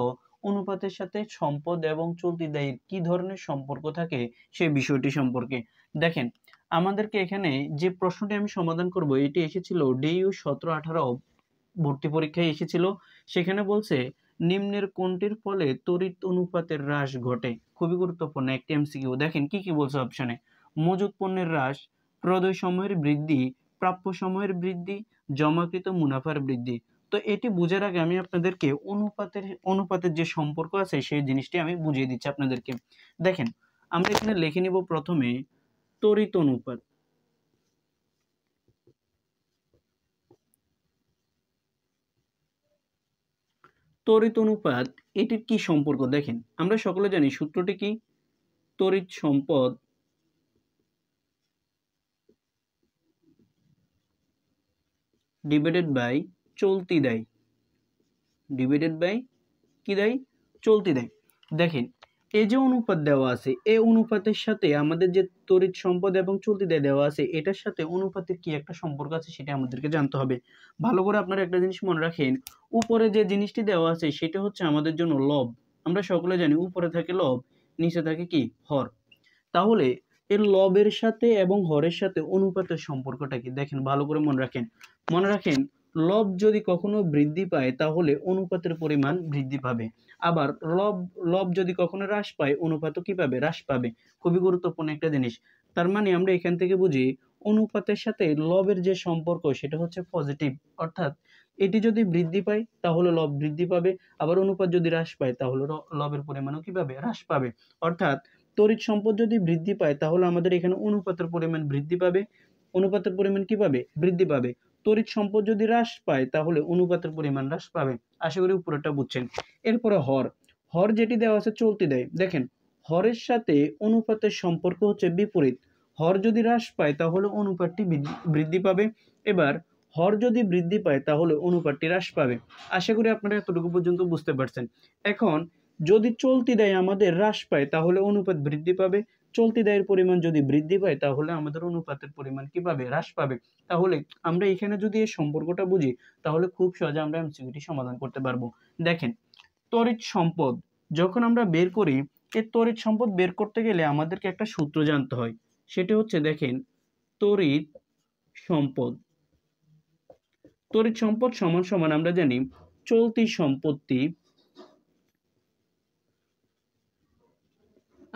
অনুপাতের সাথে সম্পদ এবং চলতি দায়ের কি ধরনের সম্পর্ক থাকে সেই বিষয়টি সম্পর্কে। দেখেন, আমাদেরকে এখানে যে প্রশ্নটি আমি সমাধান করব এটি এসেছিল ডিইউ 17-18 ভর্তি পরীক্ষায় এসেছিল। সেখানে বলছে নিম্নের কোনটির ফলে তড়িৎ অনুপাতের হ্রাস ঘটে। খুবই গুরুত্বপূর্ণ একটি এমসিকিউ। দেখেন কি কি বলছে অপশনে: মজুত পণ্যের হ্রাস, প্রদেয় সময়ের বৃদ্ধি, প্রাপ্য সময়ের বৃদ্ধি, জমাকৃত মুনাফার বৃদ্ধি। তো এটি বোঝার আগে আমি আপনাদেরকে অনুপাতের যে সম্পর্ক আছে সেই জিনিসটি আমি বুঝিয়ে দিচ্ছি আপনাদেরকে। দেখেন, আমরা এখানে লিখে নিব প্রথমে তড়িৎ অনুপাত। তড়িৎ অনুপাত এটির কি সম্পর্ক? দেখেন, আমরা সকলে জানি সূত্রটি কি? তড়িৎ সম্পদ ডিভাইডেড বাই চলতি দায়, ডিভাইডেড বাই কি দায়? চলতি দায়। দেখেন, এই যে অনুপাত দেওয়া আছে, এই অনুপাতের সাথে আমাদের যে তড়িৎ সম্পদ এবং চলতি দায় দেওয়া আছে, এটার সাথে অনুপাতের কি একটা সম্পর্ক আছে সেটা আমাদেরকে জানতে হবে। ভালো করে আপনারা একটা জিনিস মনে রাখেন, উপরে যে জিনিসটি দেওয়া আছে সেটা হচ্ছে আমাদের জন্য লব। আমরা সকলে জানি উপরে থাকে লব, নিচে থাকে কি? হর। তাহলে এর লবের সাথে এবং হরের সাথে অনুপাতের সম্পর্কটা কি? দেখেন, ভালো করে মনে রাখেন। মনে রাখেন, লব যদি কখনো বৃদ্ধি পায় তাহলে অনুপাতের পরিমাণ বৃদ্ধি পাবে। আবার লব যদি কখনো হ্রাস পায়, অনুপাতও কি পাবে? হ্রাস পাবে। খুবই গুরুত্বপূর্ণ একটা জিনিস। তার মানে আমরা এখান থেকে বুঝি অনুপাতের সাথে লবের যে সম্পর্ক সেটা হচ্ছে পজিটিভ। অর্থাৎ এটি যদি বৃদ্ধি পায় তাহলে লব বৃদ্ধি পাবে, আবার অনুপাত যদি হ্রাস পায় তাহলে লবের পরিমাণও কি পাবে? হ্রাস পাবে। অর্থাৎ তড়িৎ সম্পদ যদি বৃদ্ধি পায় তাহলে আমাদের এখানে অনুপাতের পরিমাণ বৃদ্ধি পাবে, অনুপাতের পরিমাণ কি পাবে? বৃদ্ধি পাবে। তড়িৎ সম্পদ যদি হ্রাস পায় তাহলে অনুপাতের পরিমাণ হ্রাস পাবে। আশা করি উপরেটা বুঝছেন। এরপরে হর। হর যেটি দেওয়া আছে চলতি দেয়। দেখেন, হরের সাথে অনুপাতের সম্পর্ক হচ্ছে বিপরীত। হর যদি হ্রাস পায় তাহলে অনুপাতটি বৃদ্ধি পাবে। এবার হর যদি বৃদ্ধি পায় তাহলে অনুপাতটি হ্রাস পাবে। আশা করি আপনারা এতটুকু পর্যন্ত বুঝতে পারছেন। এখন যদি চলতি দায় আমাদের হ্রাস পায় তাহলে অনুপাত বৃদ্ধি পাবে, চলতি দায়ের পরিমাণ যদি বৃদ্ধি পায় তাহলে আমাদের অনুপাতের পরিমাণ কি পাবে? হ্রাস পাবে। তাহলে আমরা এখানে যদি এই সম্পর্কটা বুঝি তাহলে খুব সহজে আমরা এমসিকিউটি সমাধান করতে পারবো। দেখেন, তড়িৎ সম্পদ যখন আমরা বের করি, এই তড়িৎ সম্পদ বের করতে গেলে আমাদেরকে একটা সূত্র জানতে হয়। সেটা হচ্ছে, দেখেন, তড়িৎ সম্পদ। তড়িৎ সম্পদ সমান সমান আমরা জানি চলতি সম্পত্তি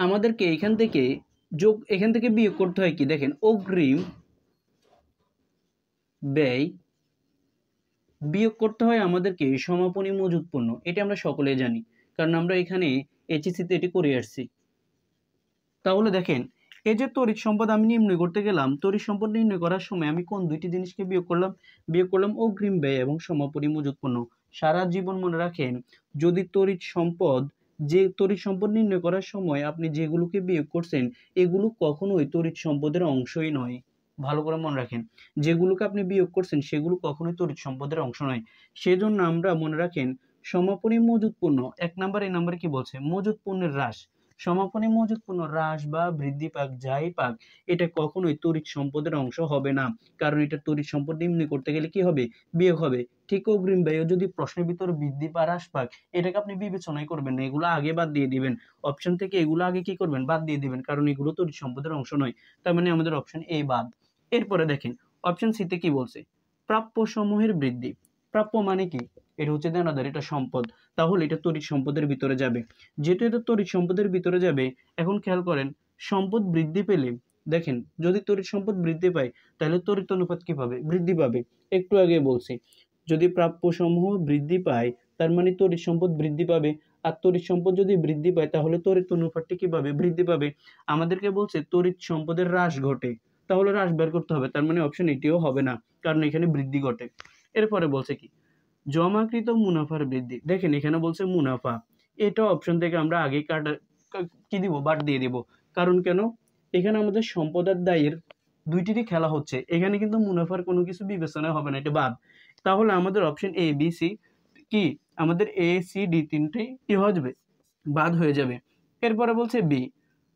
আমাদেরকে এখান থেকে বিয়োগ করতে হয় কি দেখেন, অগ্রিম ব্যয় বিয়োগ করতে হয় আমাদেরকে সমাপনী মজুত পণ্য। এটা আমরা সকলেই জানি, কারণ আমরা এখানে এইচএসসিতে এটি করে আসছি। তাহলে দেখেন, এই যে তড়িৎ সম্পদ আমি নির্ণয় করতে গেলাম, তড়িৎ সম্পদ নির্ণয় করার সময় আমি কোন দুইটি জিনিসকে বিয়োগ করলাম অগ্রিম ব্যয় এবং সমাপনী মজুত পণ্য। সারা জীবন মনে রাখেন, যদি তড়িৎ সম্পদ নির্ণয় করার সময় আপনি যেগুলোকে বিয়োগ করছেন, এগুলো কখনোই তড়িৎ সম্পদের অংশই নয়। ভালো করে মনে রাখেন, যেগুলোকে আপনি বিয়োগ করছেন সেগুলো কখনোই তড়িৎ সম্পদের অংশ নয়। সেজন্য আমরা মনে রাখেন, সমাপনী মজুত পণ্য এই নাম্বারে কি বলছে, মজুত পণ্যের হ্রাস। সমাপনী মজুত পণ্য হ্রাস বা বৃদ্ধি পাক, যাই পাক, এটা কখনোই তড়িৎ সম্পদের অংশ হবে না, কারণ এটা তড়িৎ সম্পদ নির্ণয় করতে গেলে কি হবে, বিয়োগ হবে। ঠিক অগ্রিম ব্যয় যদি প্রশ্নের ভিতরে বৃদ্ধি বা হ্রাস পাক, এটাকে আপনি বিবেচনাই করবেন না, এগুলো আগে বাদ দিয়ে দিবেন। অপশন থেকে এগুলো আগে কি করবেন, বাদ দিয়ে দিবেন, কারণ এগুলো তড়িৎ সম্পদের অংশ নয়। তার মানে আমাদের অপশন এ বাদ। এরপরে দেখেন, অপশন সিতে কি বলছে, প্রাপ্য সমূহের বৃদ্ধি। প্রাপ্য মানে কি, এটা হচ্ছে দেনাদার, এটা সম্পদ, তাহলে এটা তড়িৎ সম্পদের ভিতরে যাবে। যেহেতু এটা তড়িৎ সম্পদের ভিতরে যাবে, এখন খেয়াল করেন, সম্পদ বৃদ্ধি পেলে দেখেন, যদি তড়িৎ সম্পদ বৃদ্ধি পায় তাহলে তড়িৎ অনুপাত কি পাবে, বৃদ্ধি পাবে। একটু আগে বলছি, যদি প্রাপ্য সমূহ বৃদ্ধি পায় তার মানে তড়িৎ সম্পদ বৃদ্ধি পাবে, আর তড়িৎ সম্পদ যদি বৃদ্ধি পায় তাহলে তড়িৎ অনুপাতটি কি পাবে, বৃদ্ধি পাবে। আমাদেরকে বলছে তড়িৎ সম্পদের হ্রাস ঘটে, তাহলে হ্রাস বের করতে হবে, তার মানে অপশন এটিও হবে না, কারণ এখানে বৃদ্ধি ঘটে। এরপরে বলছে কি, জমাকৃত মুনাফার বৃদ্ধি। দেখেন এখানে বলছে মুনাফা, এটা অপশন থেকে আমরা আগে কি দিব, বাদ দিয়ে দিব। কারণ কেন, এখানে আমাদের সম্পদ আর দায়ের দুইটিরই খেলা হচ্ছে, এখানে কিন্তু মুনাফার কোনো কিছু বিবেচনা হবে না, এটা বাদ। তাহলে আমাদের অপশন এ বি সি কি, আমাদের এ সি ডি তিনটেই কি হয়ে যাবে, বাদ হয়ে যাবে। এরপরে বলছে বি,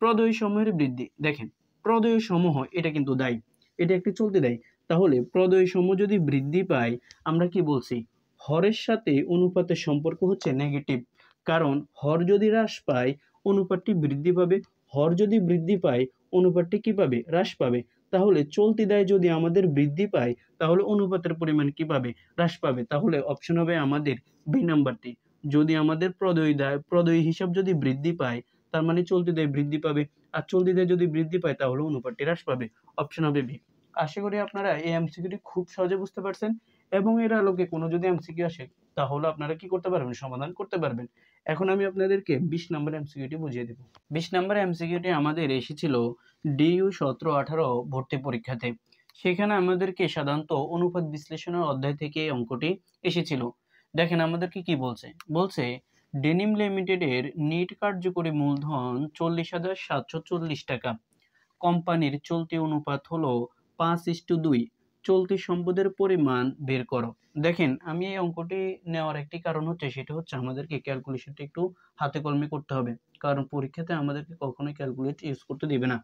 প্রদেয় সমূহের বৃদ্ধি। দেখেন প্রদেয় সমূহ এটা কিন্তু দায়ী, এটা একটি চলতে দেয়। তাহলে প্রদেয় সমূহ যদি বৃদ্ধি পায়, আমরা কি বলছি, হরের সাথে অনুপাতের সম্পর্ক হচ্ছে নেগেটিভ, কারণ হর যদি হ্রাস পায় অনুপাতটি বৃদ্ধি পাবে, হর যদি বৃদ্ধি পায় অনুপাতটি কি পাবে, হ্রাস পাবে। তাহলে চলতি দায় যদি আমাদের বৃদ্ধি পায় তাহলে অনুপাতের পরিমাণ কি পাবে, হ্রাস পাবে। তাহলে অপশন হবে আমাদের বি নাম্বারটি। যদি আমাদের প্রদেয় হিসাব যদি বৃদ্ধি পায় তার মানে চলতি দায় বৃদ্ধি পাবে, আর চলতি দায় যদি বৃদ্ধি পায় তাহলে অনুপাতটি হ্রাস পাবে। অপশন হবে বি। আশা করি আপনারা এই এমসিকিউটি খুব সহজে বুঝতে পারছেন, এবং এর আলোকে কোনো যদি এমসিকিউ আসে তাহলে আপনারা কি করতে পারবেন, সমাধান করতে পারবেন। এখন আমি আপনাদেরকে 20 নম্বর এমসিকিউটি বুঝিয়ে দেব। 20 নম্বর এমসিকিউটি আমাদের এসেছিল ডিইউ 17-18 ভর্তি পরীক্ষাতে। সেখানে আমাদেরকে সাধারণত অনুপাত বিশ্লেষণের অধ্যায় থেকে এই অঙ্কটি এসেছিল। দেখেন আমাদেরকে কি বলছে, বলছে ডেনিম লিমিটেডের নিট কার্যকরী মূলধন 40,740 টাকা, কোম্পানির চলতি অনুপাত হলো 5:2, চলতি সম্পদের পরিমাণ বের করো। দেখেন আমি এই অঙ্কটি নেওয়ার একটি কারণ হচ্ছে, সেটা হচ্ছে আমাদেরকে ক্যালকুলেশনটা একটু হাতে কলমে করতে হবে, কারণ পরীক্ষাতে আমাদেরকে কখনোই ক্যালকুলেট ইউজ করতে দিবে না।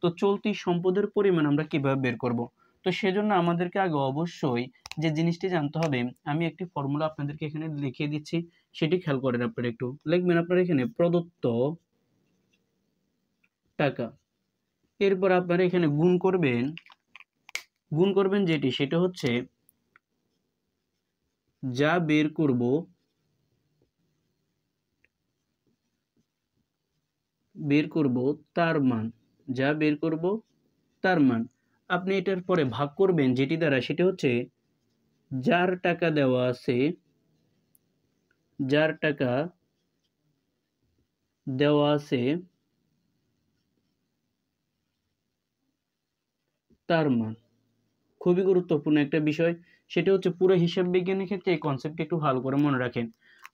তো চলতি সম্পদের পরিমাণ আমরা কিভাবে বের করব, তো সেজন্য আমাদেরকে আগে অবশ্যই যে জিনিসটি জানতে হবে, আমি একটি ফর্মুলা আপনাদেরকে এখানে লিখিয়ে দিচ্ছি, সেটি খেয়াল করেন। আপনারা একটু লিখবেন, আপনারা এখানে প্রদত্ত টাকা, এরপর আপনারা এখানে গুণ করবেন যেটি, সেটা হচ্ছে যা বের করব তার মান, যা বের করব তার মান। আপনি এটার পরে ভাগ করবেন যেটি দ্বারা, সেটা হচ্ছে যার টাকা দেওয়া আছে তার মান। খুবই গুরুত্বপূর্ণ একটা বিষয়, সেটা হচ্ছে পুরো হিসাব বিজ্ঞানের ক্ষেত্রে এই কনসেপ্টটা একটু ভালো করে মনে রাখেন।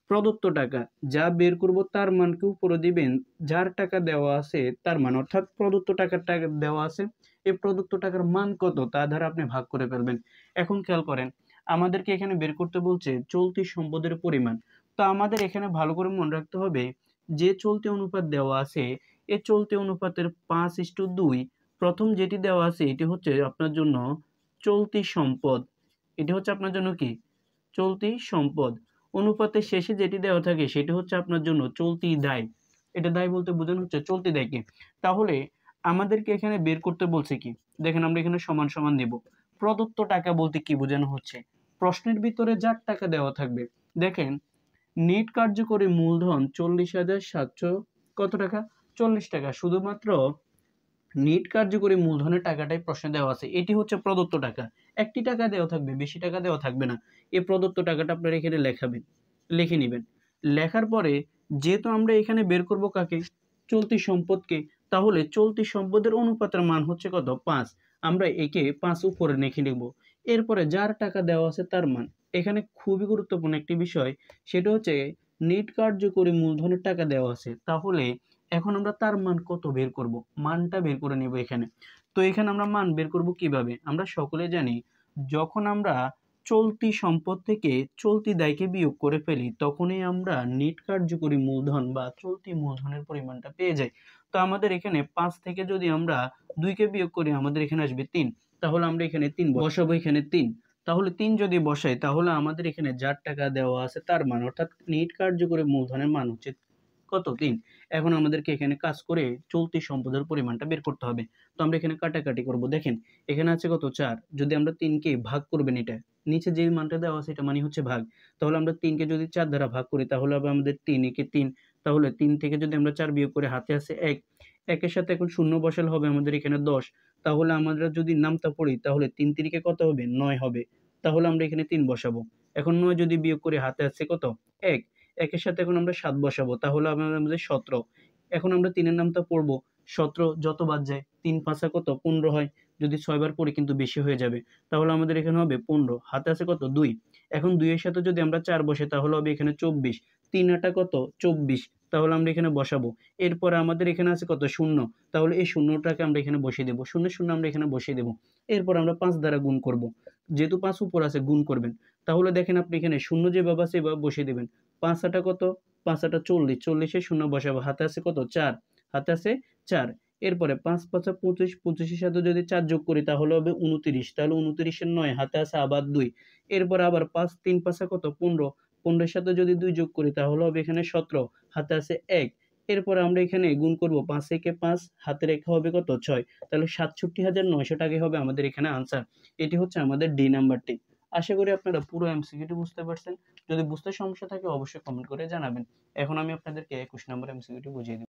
প্রদত্ত টাকা, যা বের করব তার মানকে উপরে দিবেন যার টাকা দেওয়া আছে তার মান, অর্থাৎ প্রদত্ত টাকা দেওয়া আছে, এই প্রদত্ত টাকার মান কত তা দ্বারা আপনি ভাগ করে ফেলবেন। এখন খেয়াল করেন, আমাদেরকে এখানে বের করতে বলছে চলতি সম্পদের পরিমাণ। তো আমাদের এখানে ভালো করে মনে রাখতে হবে, যে চলতি অনুপাত দেওয়া আছে, এই চলতি অনুপাতের 5:2 প্রথম যেটি দেওয়া আছে এটি হচ্ছে আপনার জন্য চলতি সম্পদ, এটি হচ্ছে আপনার জন্য কি, চলতি সম্পদ। অনুপাতের শেষে যেটি দেওয়া থাকে সেটি হচ্ছে আপনার জন্য চলতি দায়, এটা দায় বলতে বোঝানো হচ্ছে চলতি দায়কে। তাহলে আমাদেরকে এখানে বের করতে বলছে কি, দেখেন আমরা এখানে সমান সমান দেব। প্রদত্ত টাকা বলতে কি বোঝানো হচ্ছে, প্রশ্নের ভিতরে যার টাকা দেওয়া থাকবে। দেখেন নিট কার্যকরী মূলধন 40,700 কত টাকা, 40 টাকা। শুধুমাত্র নিট কার্যকরী মূলধনের টাকাটাই প্রশ্নে দেওয়া আছে। এটি হচ্ছে প্রদত্ত টাকা। একটি টাকা দেওয়া থাকবে, বেশি টাকা দেওয়া থাকবে না। এই প্রদত্ত টাকাটা আপনারা এখানে লিখে নিবেন। লেখার পরে যেহেতু আমরা এখানে বের করব কাকে? চলতি সম্পদকে। তাহলে চলতি সম্পদের অনুপাতের মান হচ্ছে কত? 5। আমরা একে 5 উপরে লিখে নেব। এরপরে যার টাকা দেওয়া আছে তার মান। এখানে খুবই গুরুত্বপূর্ণ একটি বিষয়, সেটা হচ্ছে নিট কার্যকরী মূলধনের টাকা দেওয়া আছে। তাহলে এখন আমরা তার মান কত বের করব? মানটা বের করে নেব এখানে। তো এখানে আমরা মান বের করব কিভাবে? আমরা সকলে জানি, যখন আমরা চলতি সম্পদ থেকে চলতি দায়কে বিয়োগ করে ফেলি, তখনই আমরা নিট কার্যকরী মূলধন বা চলতি মূলধনের পরিমাণটা পেয়ে যাই। তো আমাদের এখানে 5 থেকে যদি আমরা 2 কে বিয়োগ করি, আমাদের এখানে আসবে 3। তাহলে আমরা এখানে 3 বসাবো, এখানে 3। তাহলে 3 যদি বসাই, তাহলে আমাদের এখানে যার টাকা দেওয়া আছে তার মান, অর্থাৎ নিট কার্যকরী মূলধনের মান হচ্ছে কত? 3। এখন আমাদেরকে এখানে কাজ করে চলতি সম্পদের পরিমাণটা বের করতে হবে। তো আমরা এখানে কাটাকাটি করব। দেখেন এখানে আছে কত? 4। যদি আমরা 3 কে ভাগ করবেন, এটা নিচে যে মানটা দেওয়া আছে এটা মানে হচ্ছে ভাগ। তাহলে আমরা 3 কে যদি 4 দ্বারা ভাগ করি, তাহলে হবে আমাদের 3 একে 3। তাহলে 3 থেকে যদি আমরা 4 বিয়োগ করি, হাতে আছে 1। 1 এর সাথে এখন শূন্য বসালে হবে আমাদের এখানে 10। তাহলে আমরা যদি নামতা পড়ি, তাহলে 3 তিরিকে কত হবে? 9 হবে। তাহলে আমরা এখানে 3 বসাবো। এখন 9 যদি বিয়োগ করি, হাতে আছে কত? 1। 1 এর সাথে এখন আমরা 7 বসাবো। তাহলে হবে আমাদের 17। এখন আমরা 3 এর নামতা পড়বো। 17 যত বাদ যায়, 3 পাঁচা কত? 15 হয়। যদি 6 বার পড়ি কিন্তু বেশি হয়ে যাবে। তাহলে আমাদের এখানে হবে 15। হাতে আছে কত? 2। এখন 2 এর সাথে যদি আমরা 4 বসাই, তাহলে হবে এখানে 24। 3 আটা কত? 24। তাহলে আমরা এখানে বসাবো। এরপরে আমাদের এখানে আছে কত? শূন্য। তাহলে এই শূন্যটাকে আমরা এখানে বসিয়ে দেব। শূন্য, শূন্য আমরা এখানে বসিয়ে দেব। এরপর আমরা 5 দ্বারা গুণ করব। যেহেতু 5 উপর আছে, গুণ করবেন। তাহলে দেখেন আপনি এখানে শূন্য যেভাবে আছে এভাবে বসিয়ে দেবেন। 5 আটা কত? 5 আটা 40। 40 এ শূন্য বসাবো। হাতে আছে কত? 4। হাতে আছে 4। এরপরে 5 পাঁচা 25। 25 এর সাথে যদি 4 যোগ করি, তাহলে হবে 29। তাহলে 29 এর 9। হাতে আছে আবার 2। এরপরে আবার 5 3 পাঁচা কত? 15। 15 এর সাথে যদি 2 যোগ করি, তাহলে হবে এখানে 17। হাতে আছে 1। এরপরে আমরা এখানে গুণ করব। 5 একে 5, হাতে রেখা হবে কত? 6। তাহলে ৬৭,৯০০ টাকাই হবে আমাদের এখানে আনসার। এটি হচ্ছে আমাদের ডি নাম্বারটি। আশা করি আপনারা পুরো এমসিকিউটি বুঝতে পারছেন। যদি বুঝতে সমস্যা থাকে অবশ্যই কমেন্ট করে জানাবেন। এখন আমি আপনাদেরকে 21 নম্বর এমসিকিউটি বুঝিয়ে দিব।